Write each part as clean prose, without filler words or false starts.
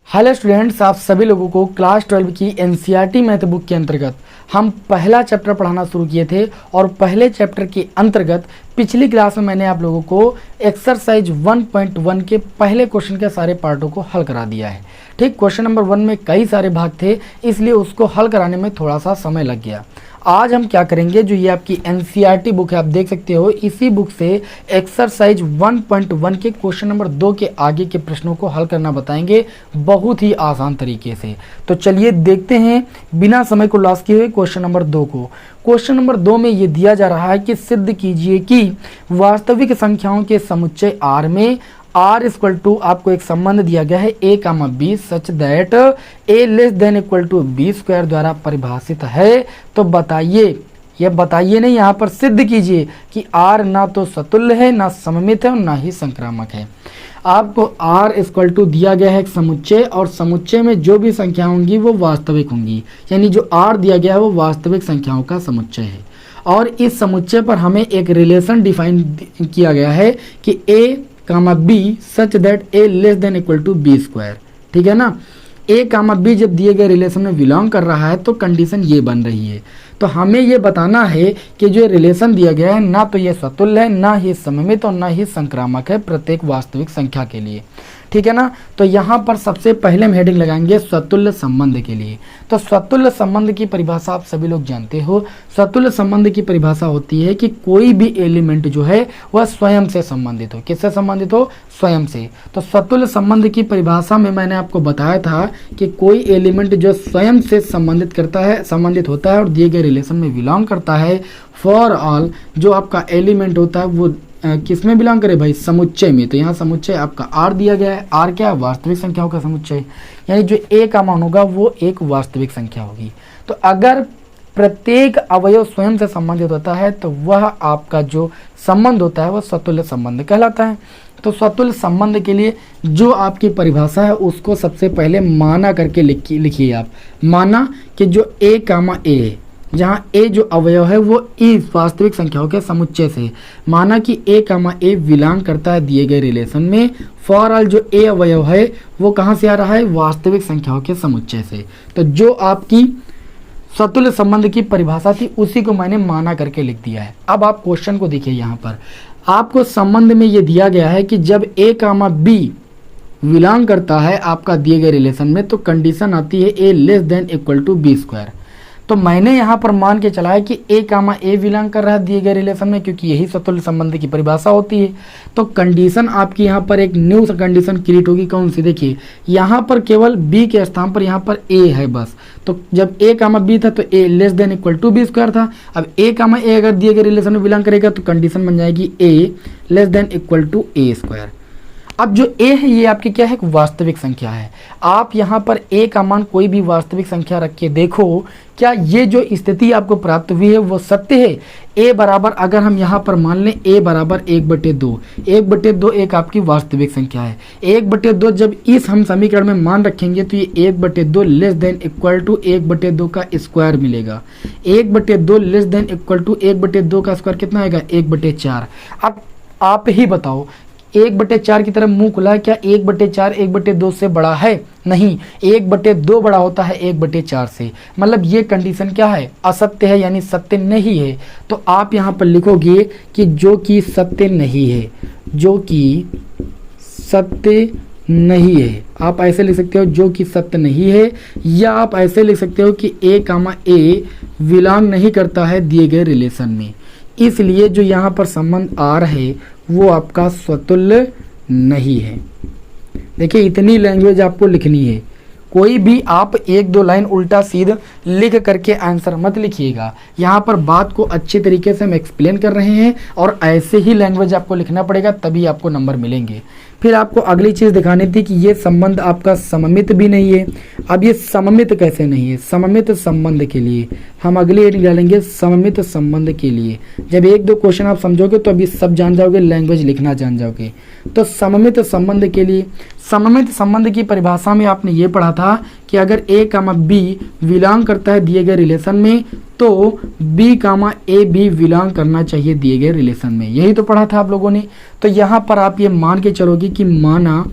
Hello students, आप सभी लोगों को क्लास 12 की एनसीईआरटी मैथ बुक के अंतर्गत हम पहला चैप्टर पढ़ाना शुरू किए थे और पहले चैप्टर के अंतर्गत पिछली क्लास में मैंने आप लोगों को एक्सरसाइज 1.1 के पहले क्वेश्चन के सारे पार्टों को हल करा दिया है। ठीक, क्वेश्चन नंबर 1 में कई सारे भाग थे, इसलिए उसको हल कराने में थोड़ा सा समय लग गया। आज हम क्या करेंगे, जो ये आपकी एनसीईआरटी बुक है, आप देख सकते हो, इसी बुक से एक्सरसाइज 1.1 के क्वेश्चन नंबर 2 के आगे के प्रश्नों को हल करना बताएंगे बहुत ही आसान तरीके से। तो चलिए देखते हैं बिना समय को लॉस किए हुए क्वेश्चन नंबर 2 को। क्वेश्चन नंबर 2 में ये दिया जा रहा है कि सिद्ध कीजिए कि वास्तविक संख्याओं के समुच्चय R में R इक्वल टू, आपको एक संबंध दिया गया है A, B such that A less than equal to B square द्वारा परिभाषित है। तो बताइए, यह बताइए नहीं, यहाँ पर सिद्ध कीजिए कि R ना तो सतुल्य है, ना सममित है और ना ही संक्रामक है। आपको R इक्वल टू दिया गया है एक समुच्चय, और समुच्चय में जो भी संख्या होंगी वो वास्तविक होंगी, यानी जो R दिया गया है वो वास्तविक संख्याओं का समुच्चय है। और इस समुच्चय पर हमें एक रिलेशन डिफाइन किया गया है कि A, B such that A less than equal to B square. ठीक है ना, A, B जब दिए गए रिलेशन में बिलोंग कर रहा है तो कंडीशन ये बन रही है। तो हमें ये बताना है कि जो रिलेशन दिया गया है ना तो ये सतुल्य है, ना ही सममित और ना ही संक्रामक है प्रत्येक वास्तविक संख्या के लिए। ठीक है ना, तो यहाँ पर सबसे पहले हम हेडिंग लगाएंगे स्वतुल्य संबंध के लिए। तो स्वतुल्य संबंध की परिभाषा आप सभी लोग जानते हो। स्वतुल्य संबंध की परिभाषा होती है कि कोई भी एलिमेंट जो है वह स्वयं से संबंधित हो। किससे संबंधित हो? स्वयं से। तो स्वतुल्य संबंध की परिभाषा में मैंने आपको बताया था कि कोई एलिमेंट जो स्वयं से संबंधित होता है और दिए गए रिलेशन में बिलोंग करता है, फॉर ऑल जो आपका एलिमेंट होता है वो किस में बिलोंग करे भाई? समुच्चय में। तो यहाँ समुच्चय आपका R दिया गया है। R क्या है? वास्तविक संख्याओं का समुच्चय, यानी जो A का मान होगा वो एक वास्तविक संख्या होगी। तो अगर प्रत्येक अवयव स्वयं से संबंधित होता है तो वह आपका जो संबंध होता है वह स्वतुल्य संबंध कहलाता है। तो स्वतुल्य संबंध के लिए जो आपकी परिभाषा है उसको सबसे पहले माना करके लिखिए आप। माना कि जो A, A है, जहाँ A जो अवयव है वो इस वास्तविक संख्याओं के समुच्चय से। माना कि A, A बिलोंग करता है दिए गए रिलेशन में। फॉर ऑल जो A अवयव है वो कहाँ से आ रहा है? वास्तविक संख्याओं के समुच्चय से। तो जो आपकी स्वतुल्य संबंध की परिभाषा थी उसी को मैंने माना करके लिख दिया है। अब आप क्वेश्चन को देखिए, यहाँ पर आपको संबंध में ये दिया गया है कि जब A, B बिलोंग करता है आपका दिए गए रिलेशन में तो कंडीशन आती है A less than equal to B square. तो मैंने यहाँ पर मान के चला है कि A, A बिलोंग कर रहा है दिए गए रिलेशन में, क्योंकि यही स्वतुल्य संबंध की परिभाषा होती है। तो कंडीशन आपकी यहाँ पर एक न्यू कंडीशन क्रिएट होगी। कौन सी? देखिए, यहाँ पर केवल B के स्थान पर यहाँ पर A है बस। तो जब A, B था तो A less than equal to B square था। अब A, A अगर दिए गए रिलेशन में बिलोंग करेगा तो कंडीशन बन जाएगी A less than equal to A square. अब जो A है ये आपकी क्या है? एक वास्तविक संख्या है। आप यहाँ पर A का मान कोई भी वास्तविक संख्या रख के देखो, क्या ये जो स्थिति आपको प्राप्त हुई है वो सत्य है? A बराबर, अगर हम यहाँ पर मान लें A बराबर 1/2, 1/2 एक आपकी वास्तविक संख्या है। 1/2 जब इस हम समीकरण में मान रखेंगे तो ये 1/2 लेस देन इक्वल टू 1/2 का स्क्वायर मिलेगा। 1/2 लेस देन इक्वल टू 1/2 का स्क्वायर कितना आएगा? 1/4। अब आप ही बताओ, 1/4 की तरफ मुंह खुला है, क्या 1/4 1/2 से बड़ा है? नहीं, 1/2 बड़ा होता है 1/4 से। मतलब ये कंडीशन क्या है? असत्य है, यानी सत्य नहीं है। तो आप यहाँ पर लिखोगे कि जो कि सत्य नहीं है, जो कि सत्य नहीं है। आप ऐसे लिख सकते हो जो कि सत्य नहीं है, या आप ऐसे लिख सकते हो कि A, A बिलोंग नहीं करता है दिए गए रिलेशन में, इसलिए जो यहाँ पर संबंध R है वो आपका स्वतुल्य नहीं है। देखिए, इतनी लैंग्वेज आपको लिखनी है। कोई भी आप 1-2 लाइन उल्टा सीधा लिख करके आंसर मत लिखिएगा। यहाँ पर बात को अच्छे तरीके से हम एक्सप्लेन कर रहे हैं और ऐसे ही लैंग्वेज आपको लिखना पड़ेगा, तभी आपको नंबर मिलेंगे। फिर आपको अगली चीज़ दिखानी थी कि ये संबंध आपका सममित भी नहीं है। अब ये सममित कैसे नहीं है? सममित संबंध के लिए हम अगली हेडिंग डालेंगे, सममित संबंध के लिए। जब 1-2 क्वेश्चन आप समझोगे तो अभी सब जान जाओगे, लैंग्वेज लिखना जान जाओगे। तो सममित संबंध के लिए, सममित संबंध की परिभाषा में आपने ये पढ़ा था कि अगर A, B बिलोंग करता है दिए गए रिलेशन में तो B, A भी बिलोंग करना चाहिए दिए गए रिलेशन में। यही तो पढ़ा था आप लोगों ने। तो यहाँ पर आप ये मान के चलोगे कि माना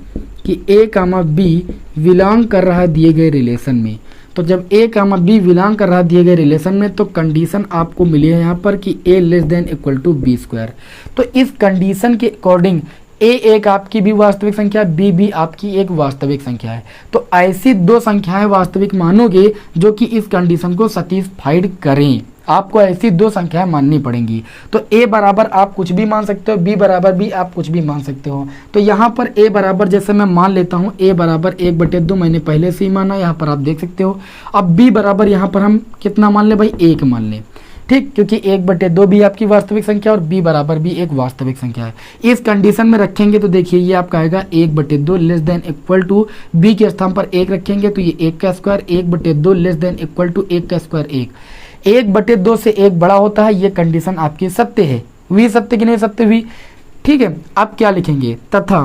कि ए कामा बी बिलोंग कर रहा है दिए गए रिलेशन में। तो जब ए कामा बी बिलोंग कर रहा है दिए गए रिलेशन में तो कंडीशन आपको मिली है यहाँ पर कि a less than equal to b square. तो इस कंडीशन के अकॉर्डिंग ए एक आपकी भी वास्तविक संख्या, बी भी आपकी एक वास्तविक संख्या है। तो ऐसी दो संख्याएं वास्तविक मानोगे जो कि इस कंडीशन को सैटिस्फाइड करें। आपको ऐसी दो संख्याएं माननी पड़ेंगी। तो a बराबर आप कुछ भी मान सकते हो, b बराबर भी आप कुछ भी मान सकते हो। तो यहाँ पर a बराबर जैसे मैं मान लेता हूँ a बराबर 1/2 मैंने पहले से ही माना, यहाँ पर आप देख सकते हो। अब b बराबर यहाँ पर हम कितना मान ले भाई, 1 मान ले, ठीक, क्योंकि 1/2 भी आपकी वास्तविक संख्या और b बराबर भी एक वास्तविक संख्या है। इस कंडीशन में रखेंगे तो देखिए ये आपका आएगा 1/2 less than equal to b के स्थान पर 1 रखेंगे तो ये 1 का square, 1/2 less than equal to 1 का स्क्वायर 1/2 से 1 बड़ा होता है। ये कंडीशन आपकी सत्य है, हुई सत्य कि नहीं सत्य हुई, ठीक है। आप क्या लिखेंगे, तथा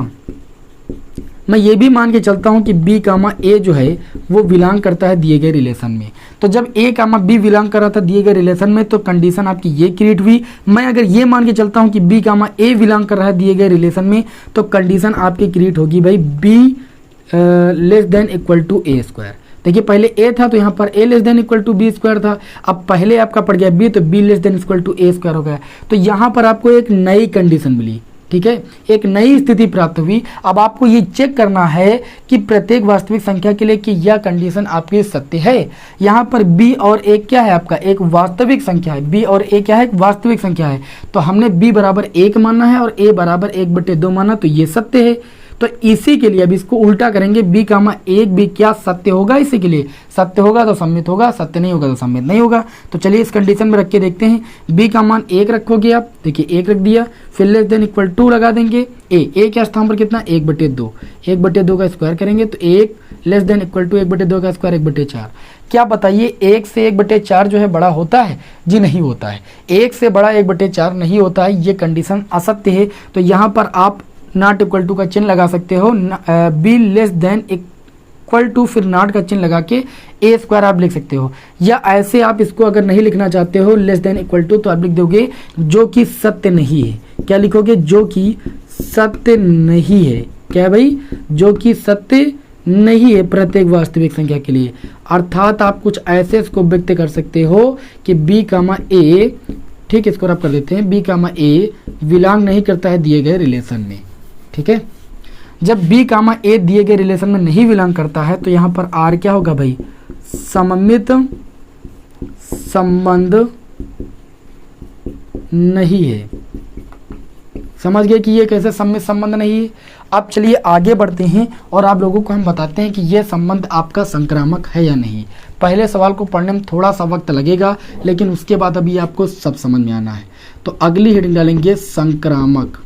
मैं ये भी मान के चलता हूं कि b कामा a जो है वो बिलोंग करता है दिए गए रिलेशन में। तो जब a कामा b बिलोंग कर रहा था दिए गए रिलेशन में तो कंडीशन आपकी ये क्रिएट हुई। मैं अगर ये मान के चलता हूं कि b कामा a बिलोंग कर रहा है दिए गए रिलेशन में तो कंडीशन आपकी क्रिएट होगी भाई b less than equal to a square. देखिए पहले a था तो यहाँ पर a less than equal to b square था, अब पहले आपका पड़ गया b तो b less than equal to a square हो गया। तो यहाँ पर आपको एक नई कंडीशन मिली, ठीक है, एक नई स्थिति प्राप्त हुई। अब आपको ये चेक करना है कि प्रत्येक वास्तविक संख्या के लिए कि यह कंडीशन आपकी सत्य है। यहाँ पर b और a क्या है, आपका एक वास्तविक संख्या है, b और a क्या है, एक वास्तविक संख्या है। तो हमने b बराबर 1 मानना है और a बराबर 1/2 माना, तो ये सत्य है। तो इसी के लिए अब इसको उल्टा करेंगे, b कामा 1 भी क्या सत्य होगा, इसी के लिए सत्य होगा तो सम्मित होगा, सत्य नहीं होगा तो सम्मित नहीं होगा। तो चलिए इस कंडीशन में रख के देखते हैं। b का मान 1 रखोगे आप, देखिए 1 रख दिया, फिर लेस देन इक्वल 2 लगा देंगे। a के स्थान पर कितना, 1/2, 1/2 का स्क्वायर करेंगे तो 1 लेस देन इक्वल टू 1/2 का स्क्वायर 1/4। क्या बताइए 1 से 1/4 जो है बड़ा होता है? जी नहीं होता है, 1 से बड़ा 1/4 नहीं होता है। ये कंडीशन असत्य है। तो यहाँ पर आप नॉट इक्वल टू का चिन्ह लगा सकते हो, b less than equal to फिर नॉट का चिन्ह लगा के a स्क्वायर आप लिख सकते हो। या ऐसे आप इसको अगर नहीं लिखना चाहते हो लेस देन इक्वल टू तो आप लिख दोगे जो कि सत्य नहीं है। क्या लिखोगे, जो कि सत्य नहीं है। क्या है भाई, जो कि सत्य नहीं है प्रत्येक वास्तविक संख्या के लिए। अर्थात आप कुछ ऐसे इसको व्यक्त कर सकते हो कि b कामा a, ठीक, इसको आप कर देते हैं, b कामा a बिलोंग नहीं करता है दिए गए रिलेशन में, ठीक है। जब b कामा a दिए गए रिलेशन में नहीं बिलोंग करता है तो यहाँ पर r क्या होगा भाई, सममित संबंध नहीं है। समझ गए कि ये कैसे सममित संबंध नहीं है। अब चलिए आगे बढ़ते हैं और आप लोगों को हम बताते हैं कि यह संबंध आपका संक्रामक है या नहीं। पहले सवाल को पढ़ने में थोड़ा सा वक्त लगेगा लेकिन उसके बाद अभी आपको सब समझ में आना है। तो अगली हेडिंग डालेंगे संक्रामक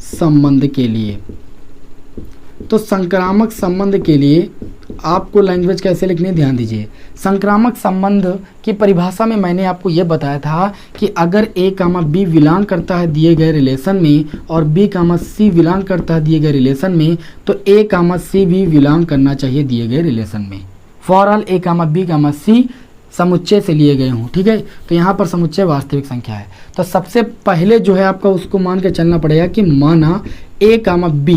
संबंध के लिए। तो संक्रामक संबंध के लिए आपको लैंग्वेज कैसे लिखनी है, ध्यान दीजिए। संक्रामक संबंध की परिभाषा में मैंने आपको यह बताया था कि अगर a कामा b बिलोंग करता है दिए गए रिलेशन में और b कामा c बिलोंग करता है दिए गए रिलेशन में तो a कामा c भी बिलोंग करना चाहिए दिए गए रिलेशन में। For all a comma b comma c समुच्चय से लिए गए हों, ठीक है। तो यहाँ पर समुच्चय वास्तविक संख्या है। तो सबसे पहले जो है आपका उसको मान के चलना पड़ेगा कि माना a कामा b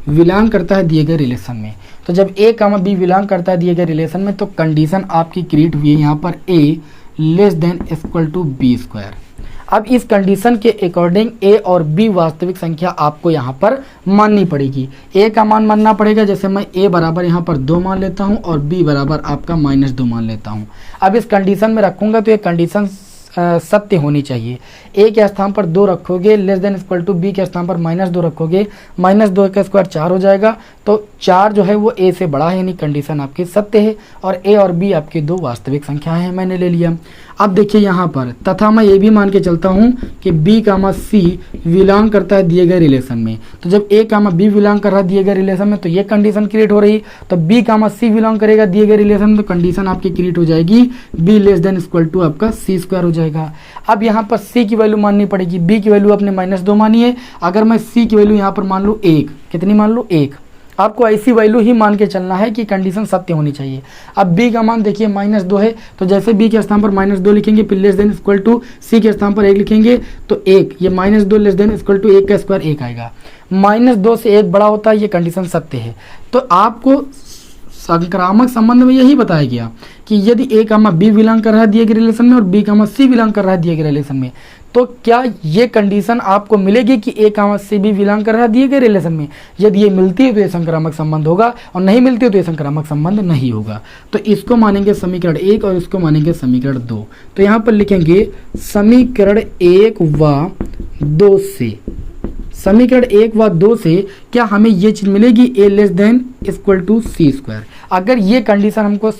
बिलोंग करता है दिए गए रिलेशन में। तो जब a कामा b बिलोंग करता है दिए गए रिलेशन में तो कंडीशन आपकी क्रिएट हुई है यहाँ पर a less than equal to b square. अब इस कंडीशन के अकॉर्डिंग a और b वास्तविक संख्या आपको यहाँ पर माननी पड़ेगी। a का मान मानना पड़ेगा, जैसे मैं a बराबर यहाँ पर 2 मान लेता हूँ और b बराबर आपका -2 मान लेता हूँ। अब इस कंडीशन में रखूँगा तो ये कंडीशन सत्य होनी चाहिए। a के स्थान पर 2 रखोगे less than equal to b के स्थान पर -2 रखोगे, -2 का स्क्वायर 4 हो जाएगा। तो 4 जो है वो a से बड़ा है, यानी कंडीशन आपकी सत्य है और a और b आपकी दो वास्तविक संख्याएं हैं, मैंने ले लिया। अब देखिए यहाँ पर तथा मैं ये भी मान के चलता हूँ कि b कामा c बिलोंग करता है दिए गए रिलेशन में। तो जब a कामा b बिलोंग कर रहा है दिए गए रिलेशन में तो ये कंडीशन क्रिएट हो रही। तो b कामा c बिलोंग करेगा दिए गए रिलेशन में तो कंडीशन आपकी क्रिएट हो जाएगी b less than equal to आपका c स्क्वायर हो जाएगा। अब यहाँ पर c की वैल्यू माननी पड़ेगी। b की वैल्यू आपने -2 मानी है, अगर मैं c की वैल्यू यहाँ पर मान लूँ 1, कितनी मान लूँ 1, आपको ऐसी वैल्यू ही मान के चलना है कि कंडीशन सत्य होनी चाहिए। अब b का मान देखिए -2 है तो जैसे b के स्थान पर -2 लिखेंगे फिर less than equal to c के स्थान पर 1 लिखेंगे तो 1, ये -2 लेस देन इक्वल टू 1 का स्क्वायर 1 आएगा। -2 से 1 बड़ा होता है, ये कंडीशन सत्य है। तो आपको संक्रामक संबंध में यही बताया गया कि यदि A, B बिलोंग कर रहा है दिए गए रिलेशन में और B, C बिलोंग कर रहा है दिए गए रिलेशन में, तो क्या ये कंडीशन आपको मिलेगी कि A, C, B बिलोंग कर रहा है दिए गए रिलेशन में? यदि ये मिलती है तो ये संक्रामक संबंध होगा, और नहीं मिलती है तो ये संक्रामक संबंध नहीं होगा। तो इसको मानेंगे समीकरण 1 और इसको मानेंगे समीकरण 2। तो यहाँ पर लिखेंगे समीकरण 1 व 2 से, समीकरण 1 व 2 से क्या हमें ये चीज मिलेगी, A< C²। अगर ये कंडीशन हमको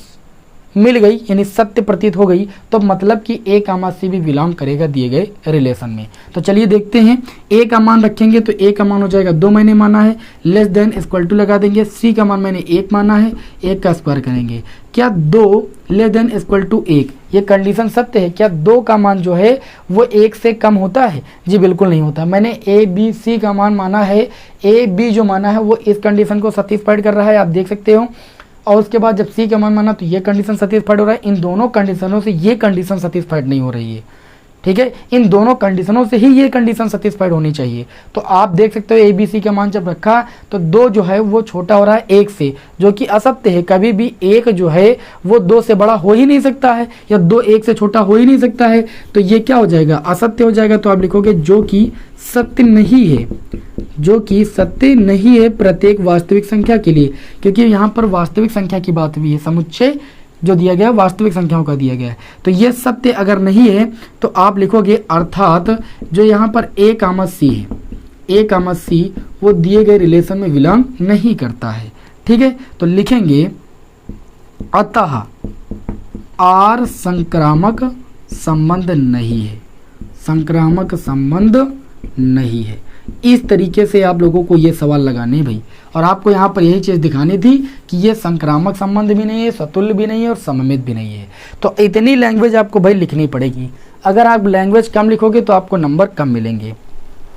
मिल गई यानी सत्य प्रतीत हो गई, तो मतलब कि A, C भी बिलोंग करेगा दिए गए रिलेशन में। तो चलिए देखते हैं। A का मान रखेंगे तो A का मान हो जाएगा 2 मैंने माना है, <= लगा देंगे। C का मान मैंने 1 माना है, 1 का स्क्वायर करेंगे। क्या 2 <= 1 ये कंडीशन सत्य है? क्या 2 का मान जो है वो 1 से कम होता है? जी बिल्कुल नहीं होता। मैंने A, B, C का मान माना है, A, B जो माना है वो इस कंडीशन को सेटिस्फाइड कर रहा है, आप देख सकते हो। और उसके बाद जब C का मान माना तो ये कंडीशन सेटिस्फाइड हो रहा है। इन दोनों कंडीशनों से ये कंडीशन सेटिस्फाइड नहीं हो रही है, ठीक है। इन दोनों कंडीशनों से ही ये कंडीशन सेटिस्फाइड होनी चाहिए। तो आप देख सकते हो ABC का मान जब रखा तो 2 जो है वो छोटा हो रहा है 1 से, जो कि असत्य है। कभी भी 1 जो है वो 2 से बड़ा हो ही नहीं सकता है, या 2 1 से छोटा हो ही नहीं सकता है। तो ये क्या हो जाएगा, असत्य हो जाएगा। तो आप लिखोगे जो कि सत्य नहीं है, जो कि सत्य नहीं है प्रत्येक वास्तविक संख्या के लिए, क्योंकि यहाँ पर वास्तविक संख्या की बात हुई है, समुच्चय जो दिया गया वास्तविक संख्याओं का दिया गया है। तो ये सत्य अगर नहीं है तो आप लिखोगे अर्थात जो यहाँ पर A, C है, A, C वो दिए गए रिलेशन में बिलोंग नहीं करता है, ठीक है। तो लिखेंगे अतः R संक्रामक संबंध नहीं है, संक्रामक संबंध नहीं है। इस तरीके से आप लोगों को ये सवाल लगाने भाई, और आपको यहाँ पर यही चीज़ दिखानी थी कि ये संक्रामक संबंध भी नहीं है, सतुल्य भी नहीं है और सममित भी नहीं है। तो इतनी लैंग्वेज आपको भाई लिखनी पड़ेगी। अगर आप लैंग्वेज कम लिखोगे तो आपको नंबर कम मिलेंगे।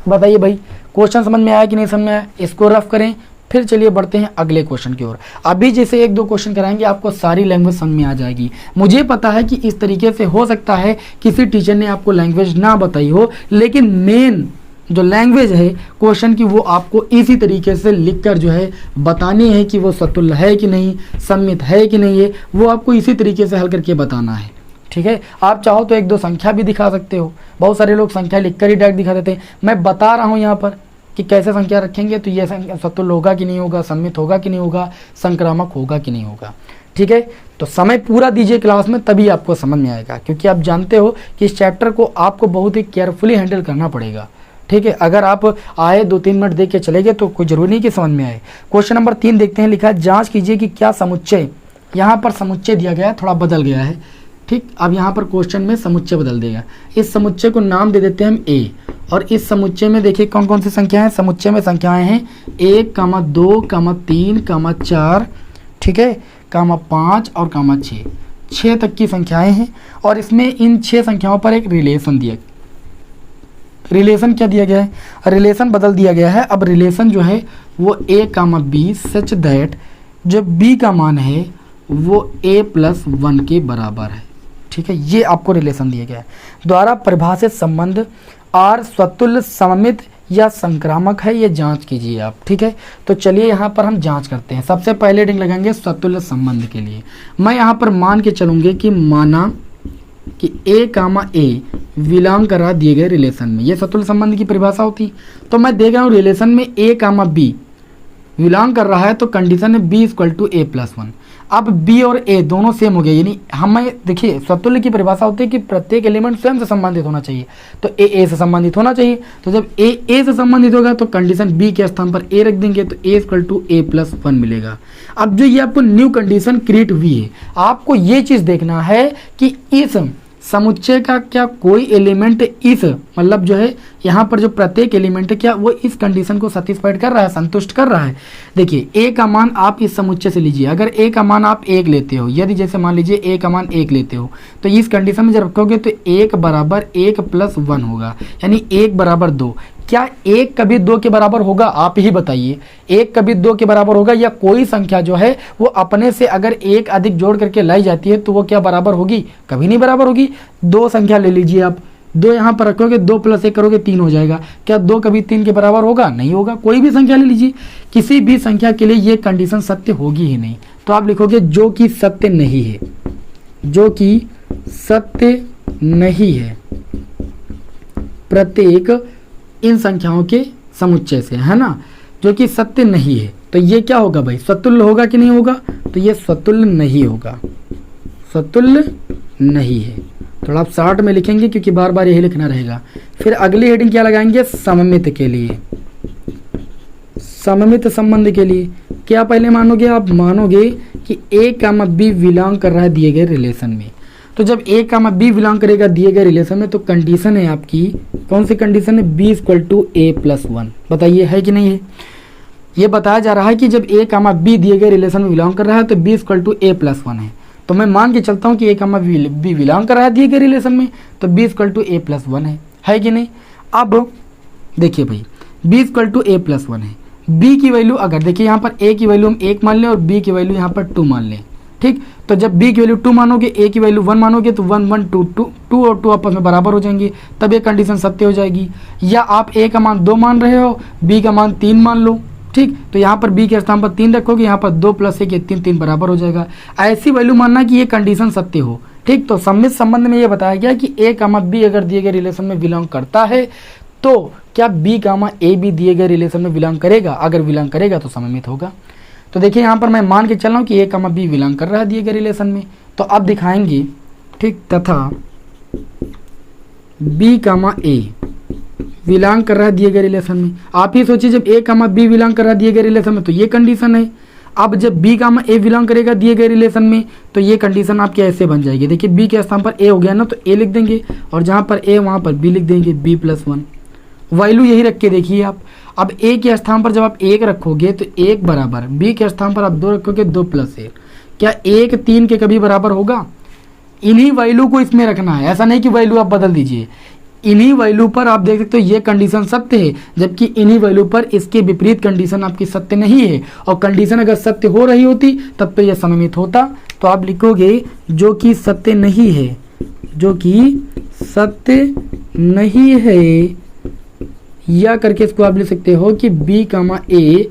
बताइए भाई, क्वेश्चन समझ में आया कि नहीं समझ में आया? इसको रफ करें, फिर चलिए बढ़ते हैं अगले क्वेश्चन की ओर। अभी जैसे 1-2 क्वेश्चन कराएंगे आपको सारी लैंग्वेज समझ में आ जाएगी। मुझे पता है कि इस तरीके से हो सकता है किसी टीचर ने आपको लैंग्वेज ना बताई हो, लेकिन मेन जो लैंग्वेज है क्वेश्चन की वो आपको इसी तरीके से लिखकर जो है बतानी है कि वो सतुल्य है कि नहीं, सम्मित है कि नहीं है, वो आपको इसी तरीके से हल करके बताना है, ठीक है। आप चाहो तो 1-2 संख्या भी दिखा सकते हो, बहुत सारे लोग संख्या लिखकर ही डायरेक्ट दिखा देते हैं। मैं बता रहा हूँ यहाँ पर कि कैसे संख्या रखेंगे तो ये सतुल्य होगा कि नहीं होगा, सम्मित होगा कि नहीं होगा, संक्रामक होगा कि नहीं होगा, ठीक है। तो समय पूरा दीजिए क्लास में, तभी आपको समझ में आएगा, क्योंकि आप जानते हो कि इस चैप्टर को आपको बहुत ही केयरफुली हैंडल करना पड़ेगा, ठीक है। अगर आप आए 2-3 मिनट देख के चले गए तो कोई जरूरी नहीं कि समझ में आए। क्वेश्चन नंबर 3 देखते हैं। लिखा है जांच कीजिए कि क्या समुच्चय, यहाँ पर समुच्चय दिया गया है, थोड़ा बदल गया है, ठीक। अब यहाँ पर क्वेश्चन में समुच्चय बदल देगा। इस समुच्चय को नाम दे देते हैं हम A, और इस समुच्चय में देखिए कौन कौन सी संख्याएं हैं। समुच्चय में संख्याएं हैं 1, 2, 3, 4, ठीक है, 5 और 6, 6 तक की संख्याएं हैं। और इसमें इन 6 संख्याओं पर एक रिलेशन दिया, रिलेशन क्या दिया गया है, रिलेशन बदल दिया गया है। अब रिलेशन जो है वो A, B सच दैट जो B का मान है वो A+1 के बराबर है, ठीक है। ये आपको रिलेशन दिया गया है। द्वारा परिभाषित संबंध R स्वतुल्य, सममित या संक्रामक है, ये जांच कीजिए आप, ठीक है। तो चलिए यहाँ पर हम जांच करते हैं। सबसे पहले रिंग लगाएंगे स्वतुल्य संबंध के लिए। मैं यहाँ पर मान के चलूंगी कि माना कि A, बिलोंग कर रहा दिए गए रिलेशन में, ये सतुल्य संबंध की परिभाषा होती। तो मैं देख रहा हूँ रिलेशन में A, B बिलोंग कर रहा है, तो कंडीशन है B=A+1। अब B और A दोनों सेम हो गए, यानी हमें देखिए स्वतुल्य की परिभाषा होती है कि प्रत्येक एलिमेंट स्वयं से संबंधित होना चाहिए, तो A से संबंधित होना चाहिए। तो जब A से संबंधित होगा तो कंडीशन B के स्थान पर A रख देंगे, तो A=A+1 मिलेगा। अब जो ये आपको न्यू कंडीशन क्रिएट हुई है, आपको ये चीज देखना है कि इस समुच्चय का क्या कोई एलिमेंट इस मतलब जो है यहाँ पर जो प्रत्येक एलिमेंट है क्या वो इस कंडीशन को सेटिस्फाइड कर रहा है, संतुष्ट कर रहा है। देखिए A का मान आप इस समुच्चय से लीजिए। अगर A का मान आप 1 लेते हो, यदि जैसे मान लीजिए A का मान 1 लेते हो, तो इस कंडीशन में जब रखोगे तो 1 = 1+1 होगा, यानी 1 = 2। क्या 1 कभी 2 के बराबर होगा? आप ही बताइए, 1 कभी 2 के बराबर होगा? या कोई संख्या जो है वो अपने से अगर 1 अधिक जोड़ करके लाई जाती है तो वो क्या बराबर होगी? कभी नहीं बराबर होगी। 2 संख्या ले लीजिए आप, 2 यहाँ पर रखोगे, 2 + 1 करोगे 3 हो जाएगा। क्या 2 कभी 3 के बराबर होगा? नहीं होगा। कोई भी संख्या ले लीजिए, किसी भी संख्या के लिए ये कंडीशन सत्य होगी ही नहीं। तो आप लिखोगे जो कि सत्य नहीं है, जो कि सत्य नहीं है प्रत्येक इन संख्याओं के समुच्चय से, है ना, जो कि सत्य नहीं है। तो ये क्या होगा भाई? स्वतुल्य होगा कि नहीं होगा? तो ये स्वतुल्य नहीं होगा, स्वतुल्य नहीं है। थोड़ा आप शॉर्ट में लिखेंगे क्योंकि बार बार यही लिखना रहेगा। फिर अगली हेडिंग क्या लगाएंगे? सममित के लिए, सममित संबंध के लिए क्या पहले मानोगे? आप मानोगे कि a, b बिलोंग कर रहा है दिए गए रिलेशन में। तो जब a, b बिलोंग करेगा दिए गए रिलेशन में, तो कंडीशन है आपकी, कौन सी कंडीशन है? b = a+1। बताइए है कि नहीं है? ये बताया जा रहा है कि जब a, b दिए गए रिलेशन में बिलोंग कर रहा है तो b = a+1 है। तो मैं मान के चलता हूँ कि a, b बिलोंग कर रहा है दिए गए रिलेशन में, तो b = a+1 है कि नहीं? अब देखिए भाई, b = a+1 है। b की वैल्यू, अगर देखिए यहाँ पर a की वैल्यू हम 1 मान लें और b की वैल्यू यहाँ पर 2 मान लें, ठीक। तो जब b की वैल्यू 2 मानोगे, a की वैल्यू 1 मानोगे, तो 1 1 2 2 2 और 2 आपस में बराबर हो जाएंगे, तब ये कंडीशन सत्य हो जाएगी। या आप a का मान 2 मान रहे हो, b का मान 3 मान लो, ठीक। तो यहाँ पर b के स्थान पर 3 रखोगे, यहाँ पर 2 + 1 3 3 बराबर हो जाएगा। ऐसी वैल्यू मानना कि ये कंडीशन सत्य हो, ठीक। तो सममित संबंध में ये बताया गया कि a, b अगर दिए गए रिलेशन में बिलोंग करता है तो क्या b, a भी दिए गए रिलेशन में बिलोंग करेगा? अगर बिलोंग करेगा तो सममित होगा। तो देखिए यहाँ पर मैं मान के चल रहा हूँ कि a, b बिलोंग कर रहा है दिए गए रिलेशन में, तो अब दिखाएंगे, ठीक। तथा b, a बिलोंग कर रहा है दिए गए रिलेशन में। आप ही सोचिए, जब a, b बिलोंग कर रहा है दिए गए रिलेशन में तो ये कंडीशन है। अब जब b, a बिलोंग करेगा दिए गए रिलेशन में तो ये कंडीशन आपकी ऐसे बन जाएगी। देखिए b के स्थान पर a हो गया ना, तो a लिख देंगे और जहाँ पर a वहाँ पर b लिख देंगे, b+1। वैल्यू यही रख के देखिए आप। अब a के स्थान पर जब आप 1 रखोगे तो 1 बराबर, b के स्थान पर आप 2 रखोगे, 2 + 1। क्या 1 3 के कभी बराबर होगा? इन्हीं वैल्यू को इसमें रखना है, ऐसा नहीं कि वैल्यू आप बदल दीजिए। इन्हीं वैल्यू पर आप देख सकते हो ये कंडीशन सत्य है, जबकि इन्हीं वैल्यू पर इसके विपरीत कंडीशन आपकी सत्य नहीं है। और कंडीशन अगर सत्य हो रही होती तब तो यह सममित होता। तो आप लिखोगे जो कि सत्य नहीं है, जो कि सत्य नहीं है, या करके इसको आप लिख सकते हो कि b, a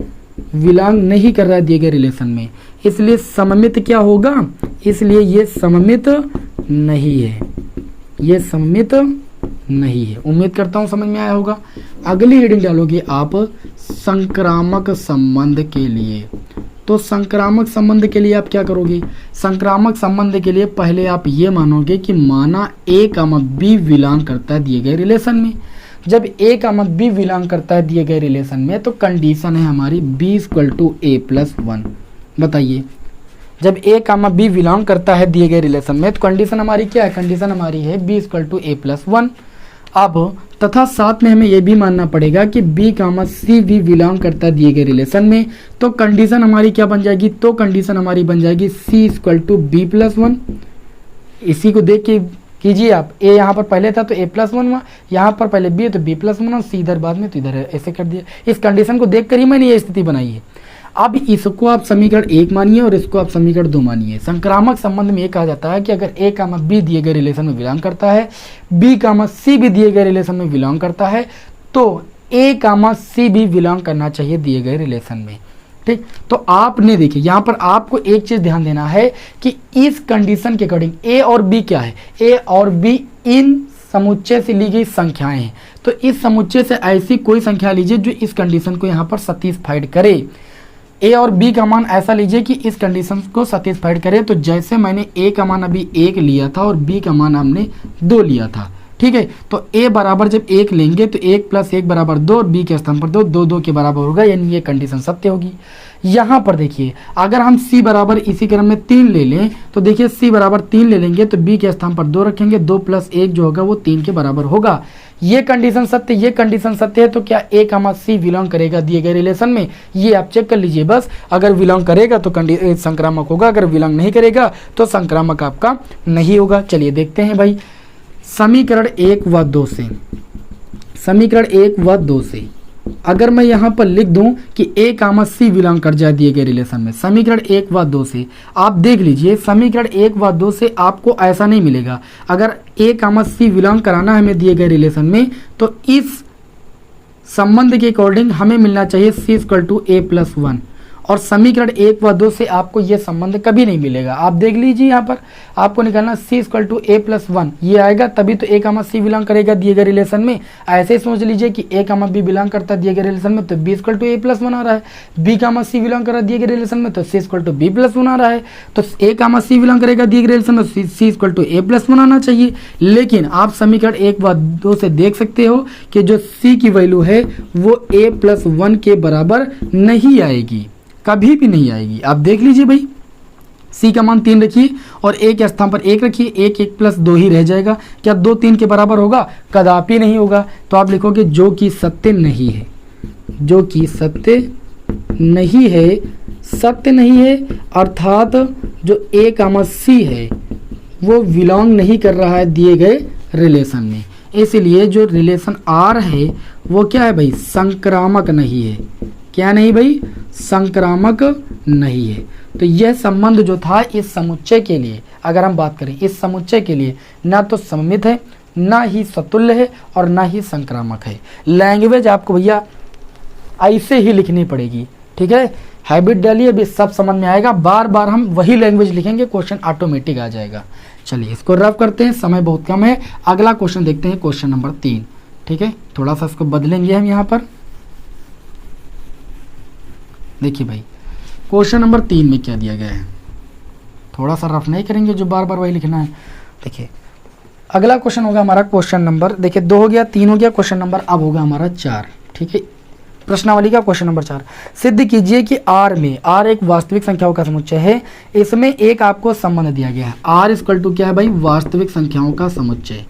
बिलोंग नहीं कर रहा है दिए गए रिलेशन में, इसलिए सममित क्या होगा? इसलिए ये सममित नहीं है, ये सममित नहीं है। उम्मीद करता हूं समझ में आया होगा। अगली हेडिंग डालोगे आप संक्रामक संबंध के लिए। तो संक्रामक संबंध के लिए आप क्या करोगे? संक्रामक संबंध के लिए पहले आप ये मानोगे कि माना a, b बिलोंग करता है दिए गए रिलेशन में। जब a, b बिलोंग करता है दिए गए रिलेशन में तो कंडीशन है हमारी b = a+1। बताइए, जब a, b बिलोंग करता है दिए गए रिलेशन में तो कंडीशन हमारी क्या है? कंडीशन हमारी है b = a+1। अब तथा साथ में हमें यह भी मानना पड़ेगा कि b, c भी बिलोंग करता है दिए गए रिलेशन में, तो कंडीशन हमारी क्या बन जाएगी? तो कंडीशन हमारी बन जाएगी c = b+1। इसी को देख के कीजिए आप, a यहाँ पर पहले था तो a+1 हुआ, यहाँ पर पहले b है तो b+1 और c इधर बाद में तो इधर है, ऐसे कर दिया। इस कंडीशन को देख कर ही मैंने ये स्थिति बनाई है। अब इसको आप समीकरण 1 मानिए और इसको आप समीकरण 2 मानिए। संक्रामक संबंध में ये कहा जाता है कि अगर a, b दिए गए रिलेशन में बिलोंग करता है, b, c भी दिए गए रिलेशन में बिलोंग करता है, तो a, c भी बिलोंग करना चाहिए दिए गए रिलेशन में, ठीक। तो आपने देखिए यहाँ पर आपको एक चीज ध्यान देना है कि इस कंडीशन के अकॉर्डिंग a और b क्या है? a और b इन समुच्चय से ली गई संख्याएं हैं। तो इस समुच्चय से ऐसी कोई संख्या लीजिए जो इस कंडीशन को यहाँ पर सैटिस्फाइड करे। a और b का मान ऐसा लीजिए कि इस कंडीशन को सैटिस्फाइड करे। तो जैसे मैंने a का मान अभी 1 लिया था और b का मान हमने 2 लिया था, ठीक है। तो a बराबर जब 1 लेंगे तो 1 + 1 बराबर 2 और b के स्थान पर 2, 2 2 के बराबर होगा, यानी ये कंडीशन सत्य होगी। यहाँ पर देखिए, अगर हम c बराबर इसी क्रम में 3 ले लें तो देखिए c बराबर 3 ले लेंगे तो b के स्थान पर 2 रखेंगे, 2 + 1 जो होगा वो 3 के बराबर होगा। ये कंडीशन सत्य, ये कंडीशन सत्य है। तो क्या a, c बिलोंग करेगा दिए गए रिलेशन में? ये आप चेक कर लीजिए बस। अगर बिलोंग करेगा तो संक्रामक होगा, अगर बिलोंग नहीं करेगा तो संक्रामक आपका नहीं होगा। चलिए देखते हैं भाई समीकरण 1 व 2 से। समीकरण 1 व 2 से अगर मैं यहाँ पर लिख दूं कि ए कामा सी बिलोंग कर जाए दिए गए रिलेशन में, समीकरण 1 व 2 से, आप देख लीजिए समीकरण 1 व 2 से आपको ऐसा नहीं मिलेगा। अगर ए कामा सी बिलोंग कराना है हमें दिए गए रिलेशन में, तो इस संबंध के अकॉर्डिंग हमें मिलना चाहिए सी इक्वल टू ए प्लस 1, और समीकरण 1 व 2 से आपको यह संबंध कभी नहीं मिलेगा। आप देख लीजिए यहाँ पर आपको निकालना सी इक्वल टू ए प्लस 1, ये आएगा तभी तो ए कामा सी बिलोंग करेगा दिए गए रिलेशन में। ऐसे ही सोच लीजिए कि ए कामा बी बिलोंग करता है दिए गए रिलेशन में, तो B equal to A plus 1 आ रहा है। बी कामा सी बिलोंग कर रहा है दिए गए रिलेशन में, तो सी इक्वल टू बी प्लस 1 आ रहा है। तो ए कामा सी बिलोंग करेगा दिए गए रिलेशन में, सी इक्वल टू ए प्लस 1 आना चाहिए। लेकिन आप समीकरण 1 व 2 से देख सकते हो कि जो सी की वैल्यू है वो ए प्लस 1 के बराबर नहीं आएगी, कभी भी नहीं आएगी। आप देख लीजिए भाई, सी का मान 3 रखिए और ए के स्थान पर 1 रखिए, 1 1 प्लस 2 ही रह जाएगा। क्या 2 3 के बराबर होगा? कदापि नहीं होगा। तो आप लिखोगे जो कि सत्य नहीं है, जो कि सत्य नहीं है, सत्य नहीं है अर्थात जो ए कामा सी है वो बिलोंग नहीं कर रहा है दिए गए रिलेशन में। इसलिए जो रिलेशन आर है वो क्या है भाई? संक्रामक नहीं है। क्या नहीं भाई? संक्रामक नहीं है। तो यह संबंध जो था इस समुच्चय के लिए, अगर हम बात करें इस समुच्चय के लिए, ना तो सममित है, ना ही सतुल्य है और ना ही संक्रामक है। लैंग्वेज आपको भैया ऐसे ही लिखनी पड़ेगी, ठीक है। हैबिट डालिए, अभी सब समझ में आएगा। बार बार हम वही लैंग्वेज लिखेंगे, क्वेश्चन ऑटोमेटिक आ जाएगा। चलिए इसको रफ करते हैं, समय बहुत कम है। अगला क्वेश्चन देखते हैं, क्वेश्चन नंबर 3, ठीक है। थोड़ा सा इसको बदलेंगे हम यहाँ पर। देखिए भाई क्वेश्चन नंबर 3 में क्या दिया गया है, थोड़ा सा रफ नहीं करेंगे, जो बार बार वही लिखना है। देखिए अगला क्वेश्चन होगा हमारा क्वेश्चन नंबर, देखिए 2 हो गया, 3 हो गया, क्वेश्चन नंबर अब होगा हमारा 4, ठीक है। प्रश्नावली का क्वेश्चन नंबर 4, सिद्ध कीजिए कि आर में, आर एक वास्तविक संख्याओं का समुच्चय है, इसमें एक आपको संबंध दिया गया है। आर इक्वल टू क्या है भाई? वास्तविक संख्याओं का समुच्चय,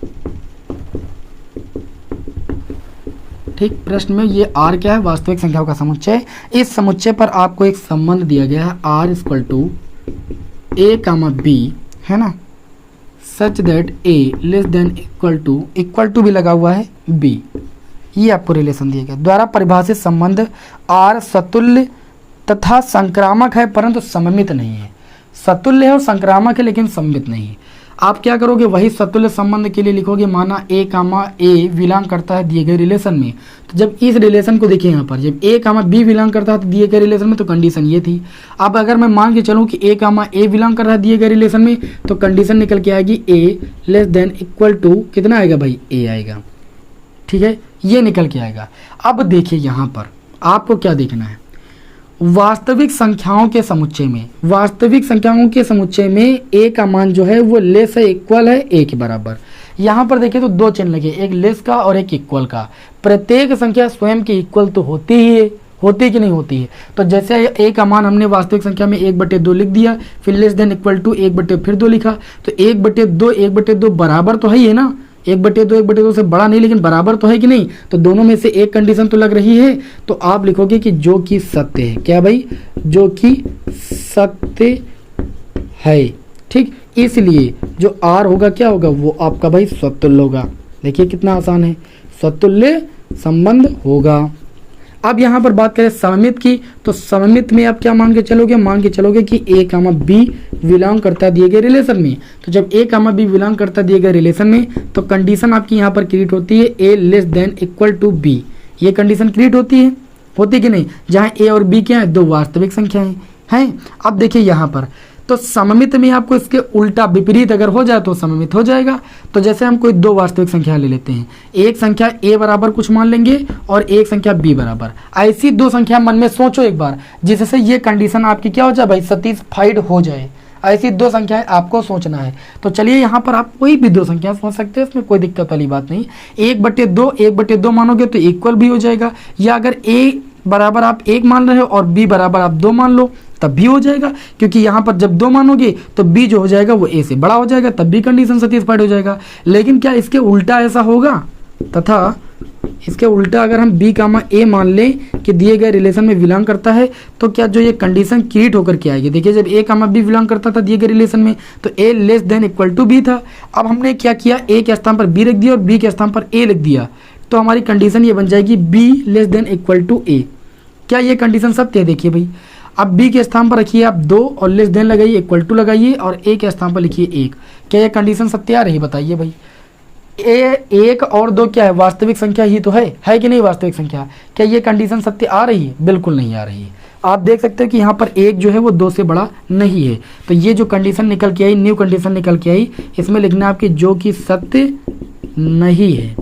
ठीक। प्रश्न में ये आर क्या है? वास्तविक संख्याओं का समुच्चय। इस समुच्चय पर आपको एक संबंध दिया गया है R equal to A comma B, है ना, such that A less than equal to भी लगा हुआ है बी, ये आपको रिलेशन दिया गया। द्वारा परिभाषित संबंध आर सतुल्य तथा संक्रामक है परंतु सममित नहीं है। सतुल्य है और संक्रामक है लेकिन सममित नहीं है। आप क्या करोगे? वही सतुल्य संबंध के लिए लिखोगे, माना ए कामा ए बिलोंग करता है दिए गए रिलेशन में, तो जब इस रिलेशन को देखिए यहाँ पर, जब ए कामा बी बिलोंग करता है तो दिए गए रिलेशन में, तो कंडीशन ये थी। अब अगर मैं मान के चलूँ कि ए कामा ए बिलोंग कर रहा है दिए गए रिलेशन में, तो कंडीशन निकल के आएगी ए लेस देन इक्वल टू कितना आएगा भाई? ए आएगा, ठीक है, ये निकल के आएगा। अब देखिए यहाँ पर आपको क्या देखना है, वास्तविक संख्याओं के समुच्चय में, वास्तविक संख्याओं के समुच्चय में ए का मान जो है वो लेस है, इक्वल है ए के बराबर। यहाँ पर देखिए तो 2 चिन्ह लगे, एक लेस का और एक इक्वल का। प्रत्येक संख्या स्वयं की इक्वल तो होती ही है, होती कि नहीं होती है? तो जैसे ए का मान हमने वास्तविक संख्या में 1/2 लिख दिया, फिर लेस देन इक्वल टू 1/2 फिर 2 लिखा, तो 1/2 बराबर तो है ही है ना, 1/2 से बड़ा नहीं लेकिन बराबर तो है कि नहीं? तो दोनों में से एक कंडीशन तो लग रही है। तो आप लिखोगे कि जो कि सत्य है। क्या भाई? जो कि सत्य है, ठीक। इसलिए जो आर होगा क्या होगा? वो आपका भाई स्वतुल्य होगा। देखिए कितना आसान है, स्वतुल्य संबंध होगा। अब यहाँ पर बात करें सममित की, तो सममित में आप क्या मान के चलोगे? मान के चलोगे कि ए कामा बी बिलोंग करता दिए गए रिलेशन में। तो जब ए कामा बी बिलोंग करता दिए गए रिलेशन में, तो कंडीशन आपकी यहाँ पर क्रिएट होती है a less than equal to b. ये कंडीशन क्रिएट होती है कि नहीं? जहाँ ए और बी क्या है? 2 वास्तविक संख्याएं हैं। अब देखिए यहाँ पर तो सममित में आपको इसके उल्टा विपरीत अगर हो जाए तो सममित हो जाएगा। तो जैसे हम कोई 2 वास्तविक संख्या ले लेते हैं, एक संख्या a बराबर कुछ मान लेंगे और एक संख्या b बराबर। ऐसी 2 संख्या मन में सोचो एक बार, जिससे ये कंडीशन आपकी क्या हो जाए भाई? सेटिस्फाइड हो जाए। ऐसी 2 संख्याएं आपको सोचना है। तो चलिए यहाँ पर आप कोई भी 2 संख्या सोच सकते हैं, इसमें कोई दिक्कत वाली बात नहीं। 1/2 मानोगे तो इक्वल भी हो जाएगा, या अगर a बराबर आप 1 मान रहे हो और b बराबर आप 2 मान लो तब भी हो जाएगा, क्योंकि यहाँ पर जब 2 मानोगे तो b जो हो जाएगा वो a से बड़ा हो जाएगा, तब भी कंडीशन सेटिस्फाइड हो जाएगा। लेकिन क्या इसके उल्टा ऐसा होगा? तथा इसके उल्टा अगर हम b कामा a मान लें कि दिए गए रिलेशन में बिलोंग करता है, तो क्या जो ये कंडीशन क्रिएट होकर के आएगी? देखिए जब a कामा b बिलोंग करता था दिए गए रिलेशन में, तो a less than equal to b था। अब हमने क्या किया? a के स्थान पर b रख दिया और b के स्थान पर a लिख दिया। तो हमारी कंडीशन ये बन जाएगी b less than equal to a। क्या ये कंडीशन सत्य है? देखिए भाई, अब b के स्थान पर रखिए आप 2 और लेस देन लगाइए, इक्वल टू लगाइए और a के स्थान पर लिखिए 1। क्या ये कंडीशन सत्य आ रही? बताइए भाई। 1 और 2 क्या है? वास्तविक संख्या ही तो है कि नहीं वास्तविक संख्या? क्या ये कंडीशन सत्य आ रही है? बिल्कुल नहीं आ रही है। आप देख सकते हो कि यहाँ पर 1 जो है वो 2 से बड़ा नहीं है। तो ये जो कंडीशन निकल के आई, न्यू कंडीशन निकल के आई, इसमें लिखना आपकी जो कि सत्य नहीं है।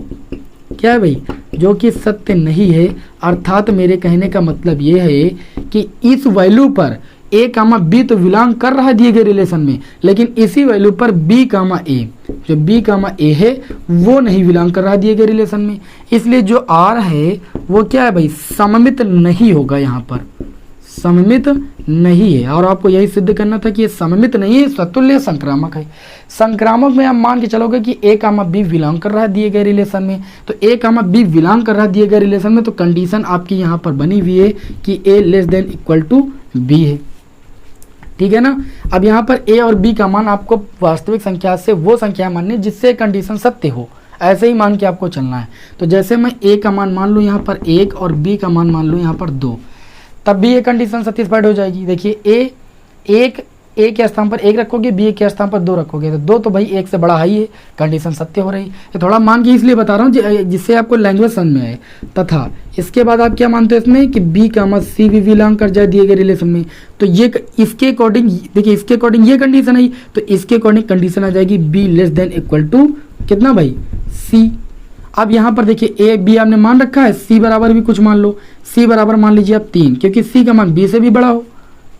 क्या है भाई? जो कि सत्य नहीं है। अर्थात मेरे कहने का मतलब ये है कि इस वैल्यू पर a कामा b तो बिलोंग कर रहा है दिए गए रिलेशन में, लेकिन इसी वैल्यू पर b कामा a, जो b कामा a है वो नहीं बिलोंग कर रहा है दिए गए रिलेशन में। इसलिए जो r है वो क्या है भाई? सममित नहीं होगा, यहाँ पर सममित नहीं है। और आपको यही सिद्ध करना था कि ये सममित नहीं है, सतुल्य संक्रामक है। संक्रामक में आप मान के चलोगे कि a कामा b बिलोंग कर रहा है दिए गए रिलेशन में, तो a कामा b बिलोंग कर रहा है दिए गए रिलेशन में, तो कंडीशन आपकी यहाँ पर बनी हुई है कि a less than equal to b है। ठीक है ना? अब यहाँ पर a और b का मान आपको वास्तविक संख्या से वो संख्या माननी जिससे कंडीशन सत्य हो, ऐसे ही मान के आपको चलना है। तो जैसे मैं a का मान मान लूँ यहाँ पर 1 और b का मान मान लूँ यहाँ पर 2, तब भी ये कंडीशन सेटिस्फाइड हो जाएगी। देखिए a के स्थान पर 1 रखोगे, b के स्थान पर 2 रखोगे, तो 2 तो भाई 1 से बड़ा ही है, कंडीशन सत्य हो रही है। तो थोड़ा मान के इसलिए बता रहा हूँ जिससे आपको लैंग्वेज समझ में आए। तथा इसके बाद आप क्या मानते हो इसमें कि b कामा c भी बिलोंग कर जाए दिए गए रिलेशन में, तो ये इसके अकॉर्डिंग, देखिए इसके अकॉर्डिंग ये कंडीशन आई, तो इसके अकॉर्डिंग कंडीशन आ जाएगी b less than equal to कितना भाई? c। अब यहाँ पर देखिए a b आपने मान रखा है, c बराबर भी कुछ मान लो, c बराबर मान लीजिए आप 3, क्योंकि c का मान b से भी बड़ा हो,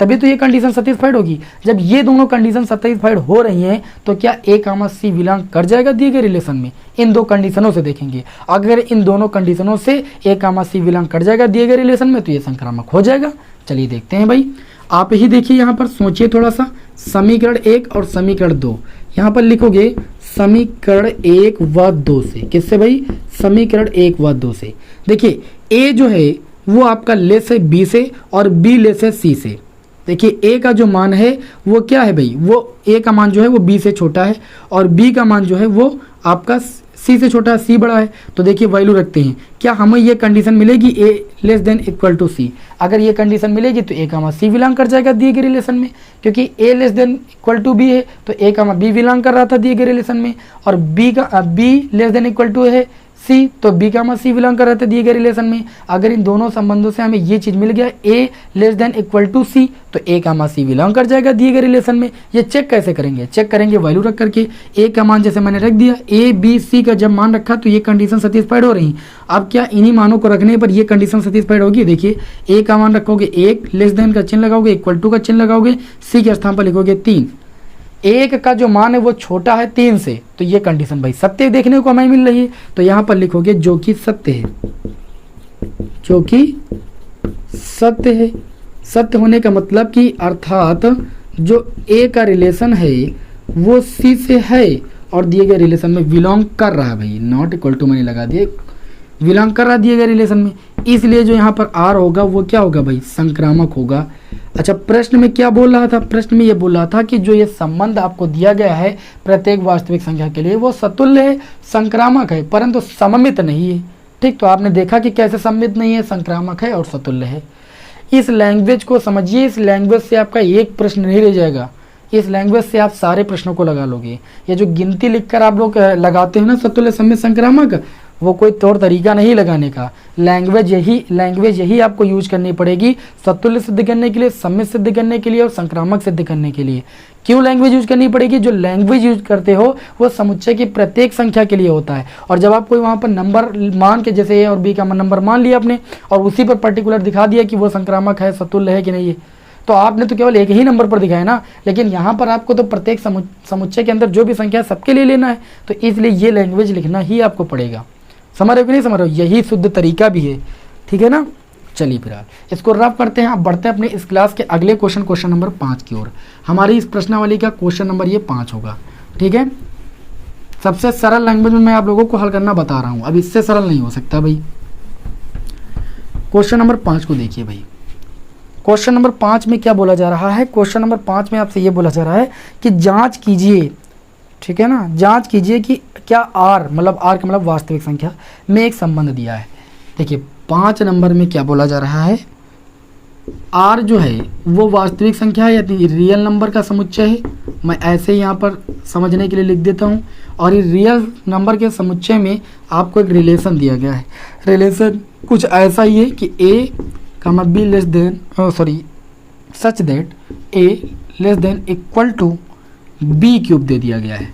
तभी तो ये कंडीशन सेटिस्फाइड होगी। जब ये दोनों कंडीशन सेटिस्फाइड हो रही हैं तो क्या a कामा c बिलोंग कर जाएगा दिए गए रिलेशन में? इन दो कंडीशनों से देखेंगे। अगर इन दोनों कंडीशनों से a कामा c बिलोंग कर जाएगा दिए गए रिलेशन में तो ये संक्रामक हो जाएगा। चलिए देखते हैं भाई, आप ही देखिए यहाँ पर सोचिए थोड़ा सा। समीकरण 1 और समीकरण 2, यहाँ पर लिखोगे समीकरण 1 व 2 से। किससे भाई? समीकरण 1 व 2 से। देखिए a जो है वो आपका लेस है b से और b लेस है c से। देखिए a का जो मान है वो क्या है भाई? वो a का मान जो है वो b से छोटा है और b का मान जो है वो आपका c से छोटा है, c बड़ा है। तो देखिए वैल्यू रखते हैं, क्या हमें ये कंडीशन मिलेगी a less than equal to c? अगर ये कंडीशन मिलेगी तो a कामा c बिलोंग कर जाएगा दिए गए रिलेशन में, क्योंकि a less than equal to b है तो a कामा b बिलोंग कर रहा था दिए गए रिलेशन में, और b less than equal to है c, तो b कामा c बिलोंग कर रहे थे दिए गए रिलेशन में। अगर इन दोनों संबंधों से हमें ये चीज मिल गया a less than equal to c, तो a कामा c बिलोंग कर जाएगा दिए गए रिलेशन में। ये चेक कैसे करेंगे? चेक करेंगे वैल्यू रख करके। a का मान जैसे मैंने रख दिया, a b c का जब मान रखा तो ये कंडीशन सेटिस्फाइड हो रही। अब क्या इन्हीं मानों को रखने पर ये कंडीशन सेटिस्फाइड होगी? देखिए a का मान रखोगे 1, लेस देन का चिन्ह लगाओगे, इक्वल टू का चिन्ह लगाओगे, c के स्थान पर लिखोगे 3। 1 का जो मान है वो छोटा है 3 से, तो ये कंडीशन भाई सत्य देखने को हमें मिल रही है। तो यहाँ पर लिखोगे जो कि सत्य है, जो कि सत्य है। सत्य होने का मतलब कि अर्थात जो a का रिलेशन है वो c से है और दिए गए रिलेशन में बिलोंग कर रहा है भाई, नॉट इक्वल टू मैंने लगा दिए, बिलोंग कर रहा दिए गए रिलेशन में, इसलिए जो यहाँ पर r होगा वो क्या होगा भाई? संक्रामक होगा। अच्छा, प्रश्न में क्या बोल रहा था? प्रश्न में ये बोल रहा था कि जो ये संबंध आपको दिया गया है प्रत्येक वास्तविक संख्या के लिए वो सतुल्य है, संक्रामक है, परंतु सममित नहीं है। ठीक, तो आपने देखा कि कैसे सममित नहीं है, संक्रामक है और सतुल्य है। इस लैंग्वेज को समझिए, इस लैंग्वेज से आपका एक प्रश्न नहीं रह जाएगा, इस लैंग्वेज से आप सारे प्रश्नों को लगा लोगे। ये जो गिनती लिखकर आप लोग लगाते हैं ना सतुल्य, सममित, संक्रामक, वो कोई तौर तरीका नहीं लगाने का। लैंग्वेज यही आपको यूज करनी पड़ेगी सतुल्य सिद्ध करने के लिए, सममित सिद्ध करने के लिए और संक्रामक सिद्ध करने के लिए। क्यों लैंग्वेज यूज करनी पड़ेगी? जो लैंग्वेज यूज करते हो वो समुच्चय की प्रत्येक संख्या के लिए होता है। और जब आप कोई वहाँ पर नंबर मान के, जैसे ए और बी का नंबर मान लिया आपने और उसी पर पर्टिकुलर दिखा दिया कि वो संक्रामक है, सतुल्य है कि नहीं है, तो आपने तो केवल एक ही नंबर पर दिखाया ना, लेकिन यहाँ पर आपको तो प्रत्येक समुच्चय के अंदर जो भी संख्या है सबके लिए लेना है। तो इसलिए ये लैंग्वेज लिखना ही आपको पड़ेगा। समझ रहे हो कि नहीं समझ रहे हो? यही शुद्ध तरीका भी है। ठीक है ना? चलिए फिर इसको रफ करते हैं। अब बढ़ते हैं अपने इस क्लास के अगले क्वेश्चन नंबर 5 की ओर। हमारी इस प्रश्नावली का क्वेश्चन नंबर ये 5 होगा। ठीक है, सबसे सरल लैंग्वेज में मैं आप लोगों को हल करना बता रहा हूँ, अब इससे सरल नहीं हो सकता भाई। क्वेश्चन नंबर 5 को देखिए भाई। क्वेश्चन नंबर 5 में क्या बोला जा रहा है? क्वेश्चन नंबर 5 में आपसे ये बोला जा रहा है कि जांच कीजिए ठीक है ना। जांच कीजिए कि क्या आर मतलब आर का मतलब वास्तविक संख्या में एक संबंध दिया है। देखिए 5 नंबर में क्या बोला जा रहा है, आर जो है वो वास्तविक संख्या है या रियल नंबर का समुच्चय है। मैं ऐसे ही यहाँ पर समझने के लिए लिख देता हूँ। और ये रियल नंबर के समुच्चय में आपको एक रिलेशन दिया गया है। रिलेशन कुछ ऐसा ही है कि a comma b less than such that A less than equal to B cube दे दिया गया है।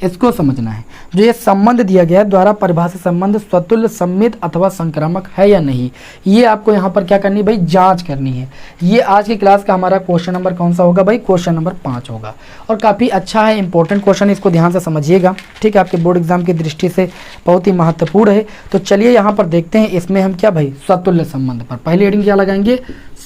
इसको समझना है। जो ये संबंध दिया गया है द्वारा परिभाषित संबंध स्वतुल्य सममित अथवा संक्रामक है या नहीं, ये आपको यहाँ पर क्या करनी है भाई, जांच करनी है। ये आज की क्लास का हमारा क्वेश्चन नंबर कौन सा होगा भाई, क्वेश्चन नंबर 5 होगा। और काफ़ी अच्छा है, इंपॉर्टेंट क्वेश्चन, इसको ध्यान से समझिएगा। ठीक है, आपके बोर्ड एग्जाम की दृष्टि से बहुत ही महत्वपूर्ण है। तो चलिए यहाँ पर देखते हैं इसमें हम क्या भाई, स्वतुल्य संबंध पर पहली हेडिंग क्या लगाएंगे,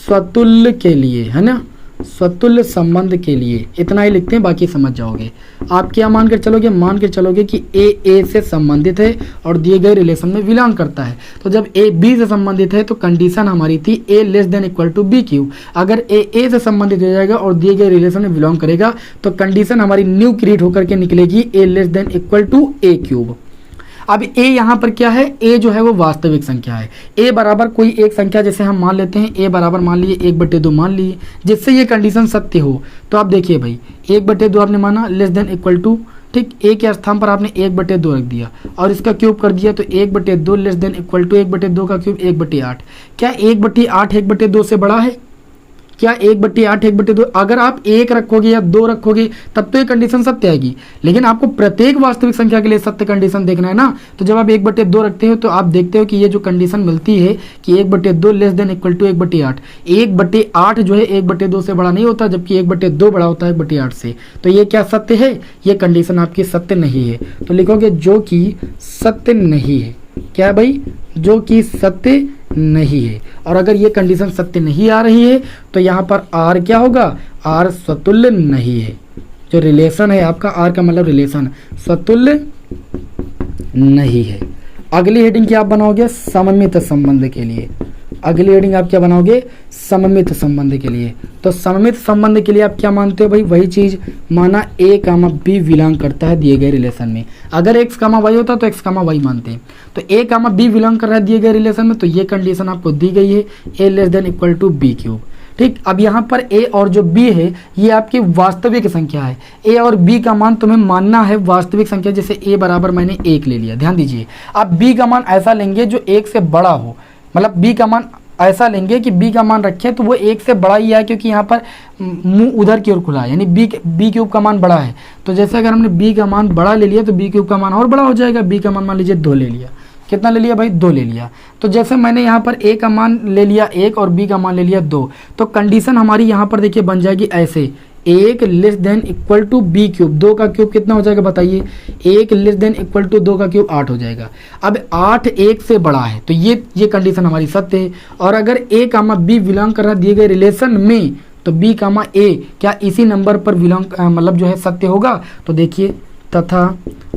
स्वतुल्य के लिए, है ना, स्वतुल्य संबंध के लिए। इतना ही लिखते हैं, बाकी समझ जाओगे। आप क्या मान कर चलोगे, मान कर चलोगे कि ए से संबंधित है और दिए गए रिलेशन में बिलोंग करता है। तो जब ए बी से संबंधित है तो कंडीशन हमारी थी a less than equal to B cube. अगर ए से संबंधित हो जाएगा और दिए गए रिलेशन में बिलोंग करेगा तो कंडीशन हमारी न्यू क्रिएट होकर के निकलेगी a less than equal to a cube. अब ए यहाँ पर क्या है, ए जो है वो वास्तविक संख्या है। ए बराबर कोई एक संख्या जैसे हम मान लेते हैं, ए बराबर मान लिए 1/2 मान लिए, जिससे ये कंडीशन सत्य हो। तो आप देखिए भाई 1/2 आपने माना लेस देन इक्वल टू, ठीक, ए के स्थान पर आपने 1/2 रख दिया और इसका क्यूब कर दिया तो 1/2 लेस देन इक्वल टू 1/2 का क्यूब 1/8। क्या 1/8 1/2 से बड़ा है? क्या 1/8 1/2? अगर आप 1 रखोगे या 2 रखोगे तब तो ये कंडीशन सत्य आएगी, लेकिन आपको प्रत्येक वास्तविक संख्या के लिए सत्य कंडीशन देखना है ना। तो जब आप 1/2 रखते हो तो आप देखते हो कि ये जो कंडीशन मिलती है कि 1/2 लेस देन इक्वल टू 1/8। 1/8 जो है 1/2 से बड़ा नहीं होता, जबकि 1/2 बड़ा होता है 1/8 से। तो ये क्या सत्य है? ये कंडीशन आपकी सत्य नहीं है। तो लिखोगे जो कि सत्य नहीं है। क्या है भाई? जो कि सत्य नहीं है। और अगर ये कंडीशन सत्य नहीं आ रही है तो यहाँ पर आर क्या होगा, आर स्वतुल्य नहीं है। जो रिलेशन है आपका, आर का मतलब रिलेशन, स्वतुल्य नहीं है। अगली हेडिंग क्या आप बनाओगे, सममित संबंध के लिए। अगली हेडिंग आप क्या बनाओगे, सममित संबंध के लिए। तो सममित संबंध के लिए आप क्या मानते हो भाई, वही चीज माना ए कामा बी बिलोंग करता है दिए गए रिलेशन में। अगर एक्स कामा वाई होता तो एक्स कामा वाई मानते हैं। तो ए कामा बी बिलोंग कर रहा है दिए गए रिलेशन में, तो ये कंडीशन आपको दी गई है a less than equal to B cube. ठीक, अब यहाँ पर ए और जो बी है ये आपकी वास्तविक संख्या है। ए और बी का मान तुम्हें मानना है वास्तविक संख्या। जैसे ए बराबर मैंने 1 ले लिया, ध्यान दीजिए। आप बी का मान ऐसा लेंगे जो 1 से बड़ा हो, मतलब बी का मान ऐसा लेंगे कि बी का मान रखें तो वो 1 से बड़ा ही है, क्योंकि यहाँ पर मुंह उधर की ओर खुला है, यानी बी क्यूब का मान बड़ा है। तो जैसे अगर हमने बी का मान बड़ा ले लिया तो बी क्यूब का मान और बड़ा हो जाएगा। बी का मान लीजिए 2 ले लिया, कितना ले लिया भाई, 2 ले लिया। तो जैसे मैंने यहाँ पर ए का मान ले लिया 1 और बी का मान ले लिया 2, तो कंडीशन हमारी यहाँ पर देखिए बन जाएगी ऐसे, 1 less than equal to B cube. 2 का क्यूब कितना हो जाएगा बताइए, 1 लेस देन इक्वल टू 2 का क्यूब 8 हो जाएगा। अब 8 1 से बड़ा है तो ये कंडीशन हमारी सत्य है। और अगर ए कामा बी बिलोंग कर रहा है दिए गए रिलेशन में तो बी कामा ए क्या इसी नंबर पर बिलोंग मतलब जो है सत्य होगा। तो देखिए, तथा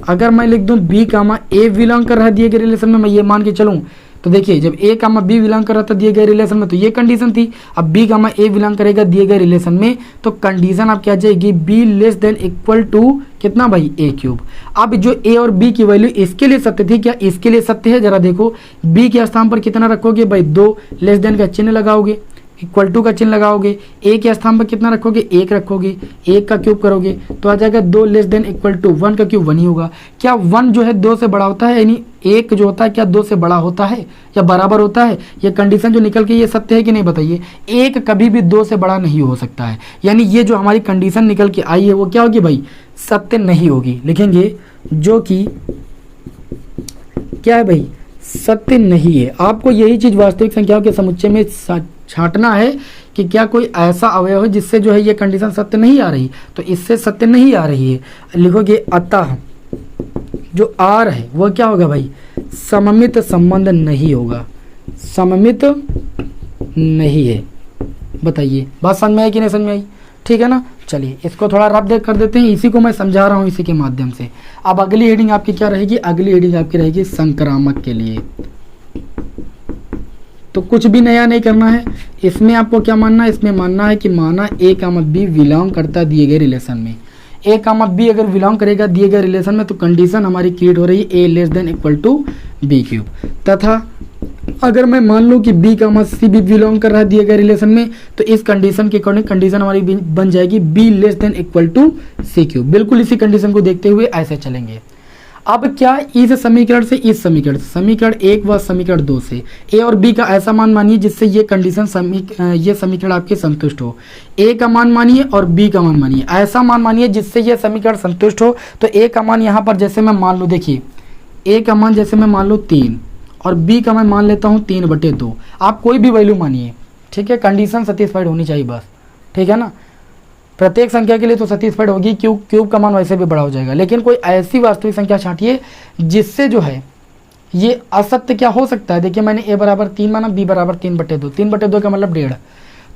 अगर मैं लिख दूं बी कामा ए बिलोंग कर रहा है दिए गए रिलेशन में, मैं ये मान के चलूं तो देखिए जब ए कामा बी बिलोंग कर रहा था दिए गए रिलेशन में तो ये कंडीशन थी। अब बी कामा ए बिलोंग करेगा दिए गए रिलेशन में तो कंडीशन आप क्या जाएगी, B less than equal to कितना भाई, ए क्यूब। अब जो ए और बी की वैल्यू इसके लिए सत्य थी, क्या इसके लिए सत्य है? जरा देखो, बी के स्थान पर कितना रखोगे भाई, 2 लेस देन का चिन्ह लगाओगे, इक्वल टू का चिन्ह लगाओगे। ए के स्थान पर कितना रखोगे, 1 रखोगे, 1 का क्यूब करोगे तो आ जाएगा 2 लेस देन इक्वल टू 1 का क्यूब 1 ही होगा। क्या 1 जो है 2 से बड़ा होता है, यानी 1 जो होता है क्या 2 से बड़ा होता है या बराबर होता है? ये कंडीशन जो निकल के ये सत्य है कि नहीं बताइए? 1 कभी भी 2 से बड़ा नहीं हो सकता है, यानी ये जो हमारी कंडीशन निकल के आई है वो क्या होगी भाई, सत्य नहीं होगी। लिखेंगे जो कि क्या है भाई, सत्य नहीं है। आपको यही चीज वास्तविक संख्याओं के समुच्चय में छांटना है कि क्या कोई ऐसा अवयव है जिससे जो है ये कंडीशन सत्य नहीं आ रही, तो इससे सत्य नहीं आ रही है। लिखोगे अतः जो आर है वो क्या होगा भाई, सममित संबंध नहीं होगा, सममित नहीं है। बताइए बात समझ में आई कि नहीं समझ में आई? ठीक है ना। चलिए इसको थोड़ा रब कर देते हैं, इसी को मैं समझा रहा हूँ इसी के माध्यम से। अब अगली हेडिंग आपकी क्या रहेगी, अगली हेडिंग आपकी रहेगी संक्रामक के लिए। तो कुछ भी नया नहीं करना है इसमें। आपको क्या मानना है, इसमें मानना है कि माना ए कामा बी बिलोंग करता दिए गए रिलेशन में। ए कामा बी अगर बिलोंग करेगा दिए गए रिलेशन में तो कंडीशन हमारी क्रिएट हो रही है a less than equal to B cube. तथा अगर मैं मान लूँ कि बी कामा सी भी बिलोंग कर रहा है दिए गए रिलेशन में तो इस कंडीशन के अकॉर्डिंग कंडीशन हमारी बन जाएगी B less than equal to C cube. बिल्कुल इसी कंडीशन को देखते हुए ऐसे चलेंगे। अब क्या इस समीकरण से इस समीकरण समीकरण 1 व समीकरण 2 से ए और बी का ऐसा मान मानिए जिससे ये कंडीशन ये समीकरण आपके संतुष्ट हो। ए का मान मानिए और बी का मान मानिए, ऐसा मान मानिए जिससे ये समीकरण संतुष्ट हो। तो ए का मान यहाँ पर जैसे मैं मान लूँ, देखिए ए का मान जैसे मैं मान लूँ 3 और बी का मैं मान लेता हूँ 3/2। आप कोई भी वैल्यू मानिए, ठीक है, कंडीशन सेटिस्फाइड होनी चाहिए बस, ठीक है ना। प्रत्येक संख्या के लिए तो सेटिस्फाइड होगी, क्यूब का मान वैसे भी बड़ा हो जाएगा, लेकिन कोई ऐसी वास्तविक संख्या छांटिए जिससे जो है ये असत्य क्या हो सकता है। देखिए मैंने ए बराबर 3 माना, बी बराबर 3/2, 3/2 का मतलब 1.5।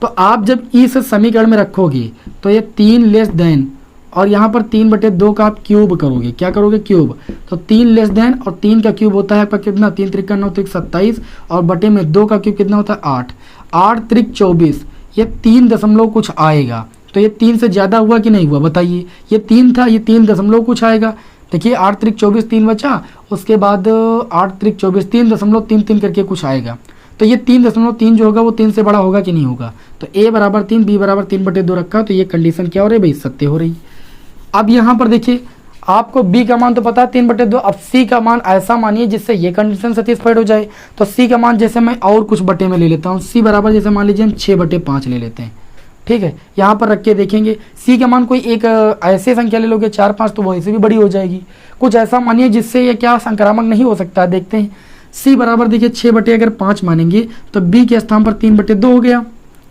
तो आप जब इस समीकरण में रखोगे तो ये 3 लेस देन और यहाँ पर 3/2 का आप क्यूब करोगे, क्या करोगे क्यूब। तो 3 लेस देन और 3 का क्यूब होता है आपका कितना, 3 त्रिक 9 त्रिक 27 और बटे में 2 का क्यूब कितना होता है 8, 8 त्रिक 24, ये 3 दशमलव कुछ आएगा। तो ये 3 से ज़्यादा हुआ कि नहीं हुआ बताइए, ये 3 था, ये 3 दशमलव कुछ आएगा। देखिए 8 त्रिक 24 3 बचा, उसके बाद 8 त्रिक 24 3.33 करके कुछ आएगा। तो ये 3.3 जो होगा वो 3 से बड़ा होगा कि नहीं होगा। तो ए बराबर 3 बी बराबर 3/2 रखा, तो ये कंडीशन क्या हो रही है भाई, सत्य हो रही। अब यहाँ पर देखिए आपको बी का मान तो पता है 3/2, अब सी का मान ऐसा मानिए जिससे ये कंडीशन सेटिस्फाइड हो जाए। तो सी का मान जैसे मैं और कुछ बटे में ले लेता हूँ, सी बराबर जैसे मान लीजिए हम 6/5 ले लेते हैं, ठीक है। यहाँ पर रख के देखेंगे सी का मान कोई एक ऐसे संख्या ले लोगे 4 5 तो वो ऐसे भी बड़ी हो जाएगी। कुछ ऐसा मानिए जिससे ये क्या संक्रामक नहीं हो सकता है, देखते हैं। सी बराबर देखिए 6/5 मानेंगे तो बी के स्थान पर 3/2 हो गया,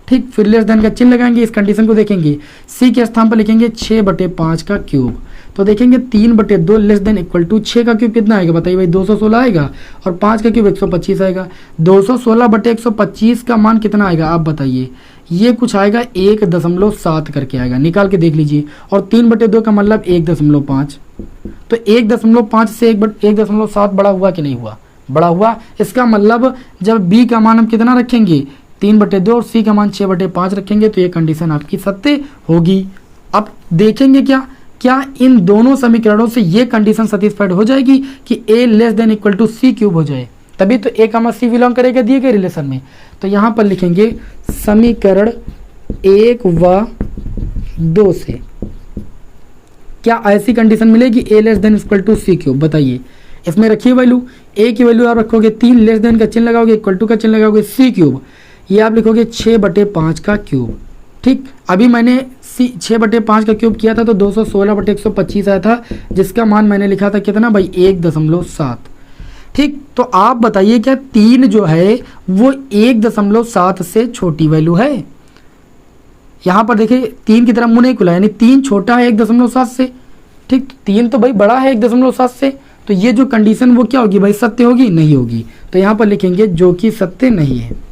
ठीक। फिर लेस देन का चिन्ह लगाएंगे, इस कंडीशन को देखेंगे, सी के स्थान पर लिखेंगे 6/5 का क्यूब। तो देखेंगे 3/2 लेस देन इक्वल टू 6 का क्यूब कितना आएगा बताइए भाई, 216 आएगा और 5 का क्यूब 125 आएगा। 216/125 का मान कितना आएगा आप बताइए, ये कुछ आएगा 1.7 करके आएगा, निकाल के देख लीजिए। और 3/2 का मतलब 1.5, तो 1.5 से 1.7 बड़ा हुआ कि नहीं हुआ, बड़ा हुआ। इसका मतलब जब बी का मान हम कितना रखेंगे 3/2 और सी का मान 6/5 रखेंगे तो ये कंडीशन आपकी सत्य होगी। अब देखेंगे क्या इन दोनों समीकरणों से ये कंडीशन सेटिस्फाइड हो जाएगी कि a less than equal to C cube हो जाए, तभी तो ए का सी बिलोंग करेगा दिए गए रिलेशन में। तो यहाँ पर लिखेंगे समीकरण 1 व 2 से क्या ऐसी कंडीशन मिलेगी a less than equal to C cube, बताइए। इसमें रखिए वैल्यू, ए की वैल्यू आप रखोगे 3 लेस देन का चिन्ह लगाओगे, इक्वल टू का चिन्ह लगाओगे, सी क्यूब ये आप लिखोगे 6/5 का क्यूब, ठीक। अभी मैंने 6/5 का क्यूब किया था तो 216/125 आया था, जिसका मान मैंने लिखा था कितना भाई 1.7, ठीक। तो आप बताइए क्या 3 जो है वो 1.7 से छोटी वैल्यू है। यहाँ पर देखिए 3 की तरफ मुंह नहीं खुला, यानी 3 छोटा है 1.7 से, ठीक। 3 तो भाई बड़ा है 1.7 से, तो ये जो कंडीशन वो क्या होगी भाई, सत्य होगी नहीं होगी। तो यहाँ पर लिखेंगे जो कि सत्य नहीं है,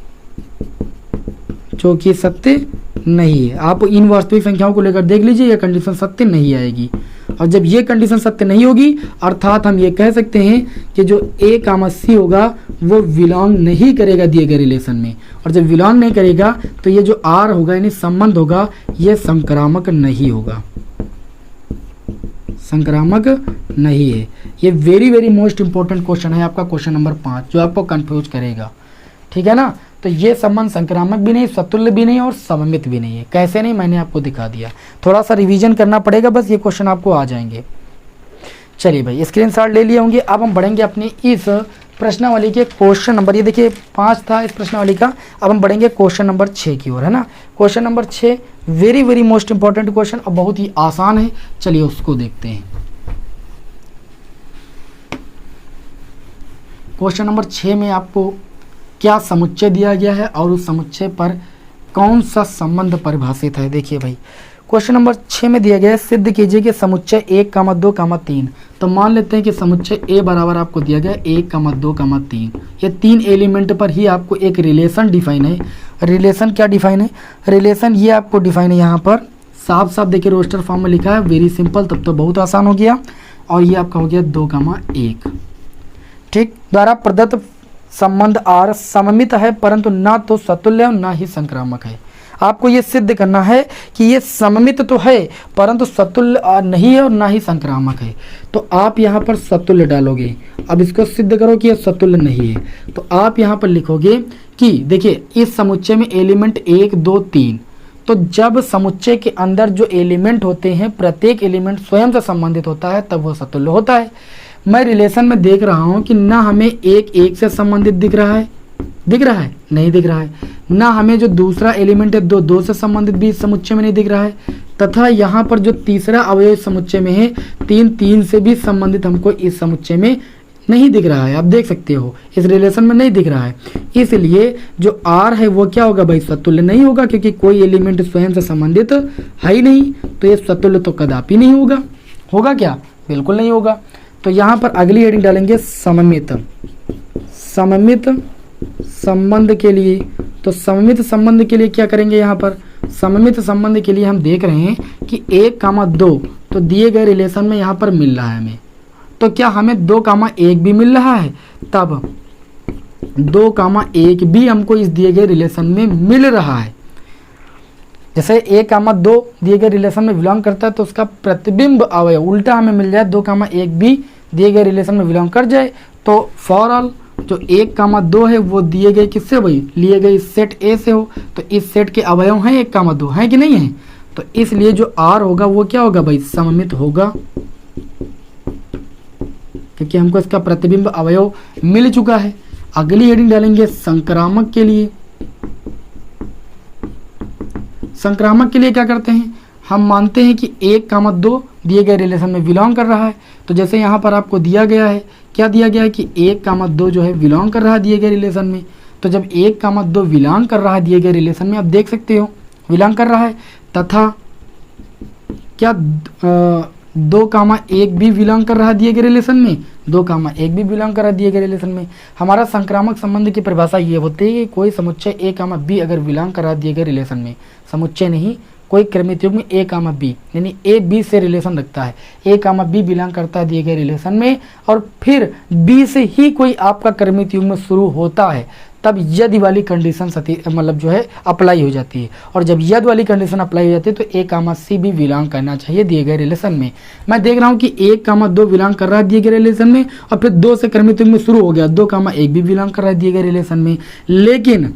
जो कि सत्य नहीं है। आप इन वास्तविक संख्याओं को लेकर देख लीजिए, यह कंडीशन सत्य नहीं आएगी। और जब ये कंडीशन सत्य नहीं होगी अर्थात हम ये कह सकते हैं कि जो ए कामा सी होगा वो बिलोंग नहीं करेगा दिए गए रिलेशन में। और जब बिलोंग नहीं करेगा तो ये जो आर होगा यानी संबंध होगा ये संक्रामक नहीं होगा, संक्रामक नहीं है। ये very very most important question है आपका, क्वेश्चन नंबर 5, जो आपको कंफ्यूज करेगा, ठीक है ना। तो ये संबंध संक्रामक भी नहीं, सतुल्य भी नहीं और सममित भी नहीं है। कैसे नहीं मैंने आपको दिखा दिया, थोड़ा सा रिवीजन करना पड़ेगा, बस ये क्वेश्चन आपको आ जाएंगे। चलिए भाई स्क्रीनशॉट ले लिए होंगे। अब हम बढ़ेंगे अपनी इस प्रश्नावली के क्वेश्चन नंबर, ये देखिए 5 था इस प्रश्नावली का, अब हम बढ़ेंगे क्वेश्चन नंबर 6 की ओर, है ना। Question number 6 very very most important question और बहुत ही आसान है, चलिए उसको देखते हैं। क्वेश्चन नंबर 6 में आपको क्या समुच्चय दिया गया है और उस समुच्चय पर कौन सा संबंध परिभाषित है। देखिए भाई क्वेश्चन नंबर 6 में दिया गया है, सिद्ध कीजिए कि समुच्चय 1, 2, 3। तो मान लेते हैं कि समुच्चय ए बराबर आपको दिया गया 1, 2, 3। ये 3 एलिमेंट पर ही आपको एक रिलेशन डिफाइन है। रिलेशन क्या डिफाइन है, रिलेशन ये आपको डिफाइन है, यहाँ पर साफ साफ देखिए रोस्टर फॉर्म में लिखा है, वेरी सिंपल, तब तो बहुत आसान हो गया। और ये आपका हो गया 2, 1, ठीक। द्वारा प्रदत्त संबंध आर सममित है परंतु ना तो सतुल्य और ना ही संक्रामक है। आपको ये सिद्ध करना है कि ये सममित तो है परंतु सतुल्य नहीं है और ना ही संक्रामक है। तो आप यहाँ पर सतुल्य डालोगे। अब इसको सिद्ध करो कि ये सतुल्य नहीं है, तो आप यहाँ पर लिखोगे कि देखिए इस समुच्चय में एलिमेंट 1 2 3, तो जब समुच्चय के अंदर जो एलिमेंट होते हैं प्रत्येक एलिमेंट स्वयं से संबंधित होता है तब वो सतुल्य होता है। मैं रिलेशन में देख रहा हूँ कि ना हमें 1 1 से संबंधित दिख रहा है, नहीं दिख रहा है, ना हमें जो दूसरा एलिमेंट है 2 2 से संबंधित भी इस समुच्चय में नहीं दिख रहा है, तथा यहाँ पर जो तीसरा अवयव इस समुच्चय में है 3 3 से भी संबंधित हमको इस समुच्चय में नहीं दिख रहा है। आप देख सकते हो इस रिलेशन में नहीं दिख रहा है, इसलिए जो R है वो क्या होगा भाई, सतुल्य नहीं होगा, क्योंकि कोई एलिमेंट स्वयं से संबंधित है ही नहीं, तो ये सतुल्य तो कदापि नहीं होगा। होगा क्या, बिल्कुल नहीं होगा। तो यहाँ पर अगली हेडिंग डालेंगे सममित संबंध के लिए। तो सममित संबंध के लिए क्या करेंगे, यहाँ पर सममित संबंध के लिए हम देख रहे हैं कि 1 2 तो दिए गए रिलेशन में यहाँ पर मिल रहा है हमें, तो क्या हमें 2 1 भी मिल रहा है, तब 2 1 भी हमको इस दिए गए रिलेशन में मिल रहा है। जैसे 1 2 दिए गए रिलेशन में बिलोंग करता है तो उसका प्रतिबिंब अवयव उल्टा हमें मिल जाए, 2 1 भी दिए गए रिलेशन में बिलोंग कर जाए, तो फॉर ऑल जो 1 2 है वो दिए गए किससे भाई, लिए गए इस सेट ए से हो, तो इस सेट के अवयव हैं 1 2 हैं कि नहीं है, तो इसलिए जो R होगा वो क्या होगा भाई, सममित होगा, क्योंकि हमको इसका प्रतिबिंब अवयव मिल चुका है। अगली हेडिंग डालेंगे संक्रामक के लिए। संक्रामक के लिए क्या करते हैं, हम मानते हैं कि 1 2 दिए गए रिलेशन में बिलोंग कर रहा है, तो जैसे यहाँ पर आपको दिया गया है, क्या दिया गया है कि 1 2 जो है बिलोंग कर रहा है दिए गए रिलेशन में, तो जब 1 2 बिलोंग कर रहा है दिए गए रिलेशन में, आप देख सकते हो बिलोंग कर रहा है, तथा क्या 2 1 भी बिलोंग कर रहा है दिए गए रिलेशन में, 2 1 भी बिलोंग कर रहा है दिए गए रिलेशन में। हमारा संक्रामक संबंध की परिभाषा ये होती है कि कोई समुच्चय A B अगर बिलोंग कर रहा है दिए गए रिलेशन में, समुच्चय नहीं कोई क्रमित युग्म A B, यानी A B से रिलेशन रखता है, A B बिलोंग करता है दिए गए रिलेशन में, और फिर B से ही कोई आपका क्रमित युग्म शुरू होता है, तब यदि वाली कंडीशन मतलब जो है अप्लाई हो जाती है, और जब यदि वाली कंडीशन अप्लाई हो जाती है तो A C भी बिलोंग करना चाहिए दिए गए रिलेशन में। मैं देख रहा हूँ कि 1 2 बिलोंग कर रहा है दिए गए रिलेशन में, और फिर 2 से क्रमित युग्म शुरू हो गया, 2 1 भी बिलोंग कर रहा है दिए गए रिलेशन में, लेकिन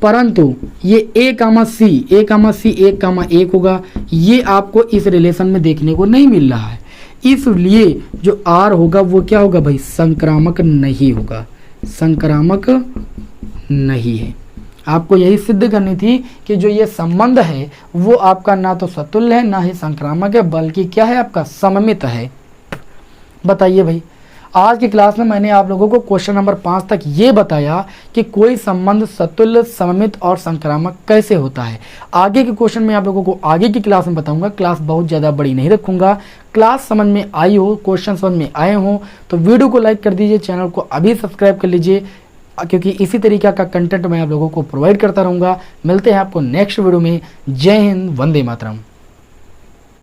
परंतु ये A C 1 1 होगा, ये आपको इस रिलेशन में देखने को नहीं मिल रहा है, इसलिए जो R होगा वो क्या होगा भाई, संक्रामक नहीं होगा, संक्रामक नहीं है। आपको यही सिद्ध करनी थी कि जो ये संबंध है वो आपका ना तो सतुल्य है ना ही संक्रामक है, बल्कि क्या है, आपका सममित है। बताइए भाई, आज की क्लास में मैंने आप लोगों को क्वेश्चन नंबर 5 तक ये बताया कि कोई संबंध सतुल्य, सममित और संक्रामक कैसे होता है। आगे के क्वेश्चन में आप लोगों को आगे की क्लास में बताऊंगा। क्लास बहुत ज़्यादा बड़ी नहीं रखूंगा। क्लास समझ में आई हो, क्वेश्चन समझ में आए हों तो वीडियो को लाइक कर दीजिए, चैनल को अभी सब्सक्राइब कर लीजिए, क्योंकि इसी तरीके का कंटेंट मैं आप लोगों को प्रोवाइड करता रहूँगा। मिलते हैं आपको नेक्स्ट वीडियो में। जय हिंद, वंदे मातरम।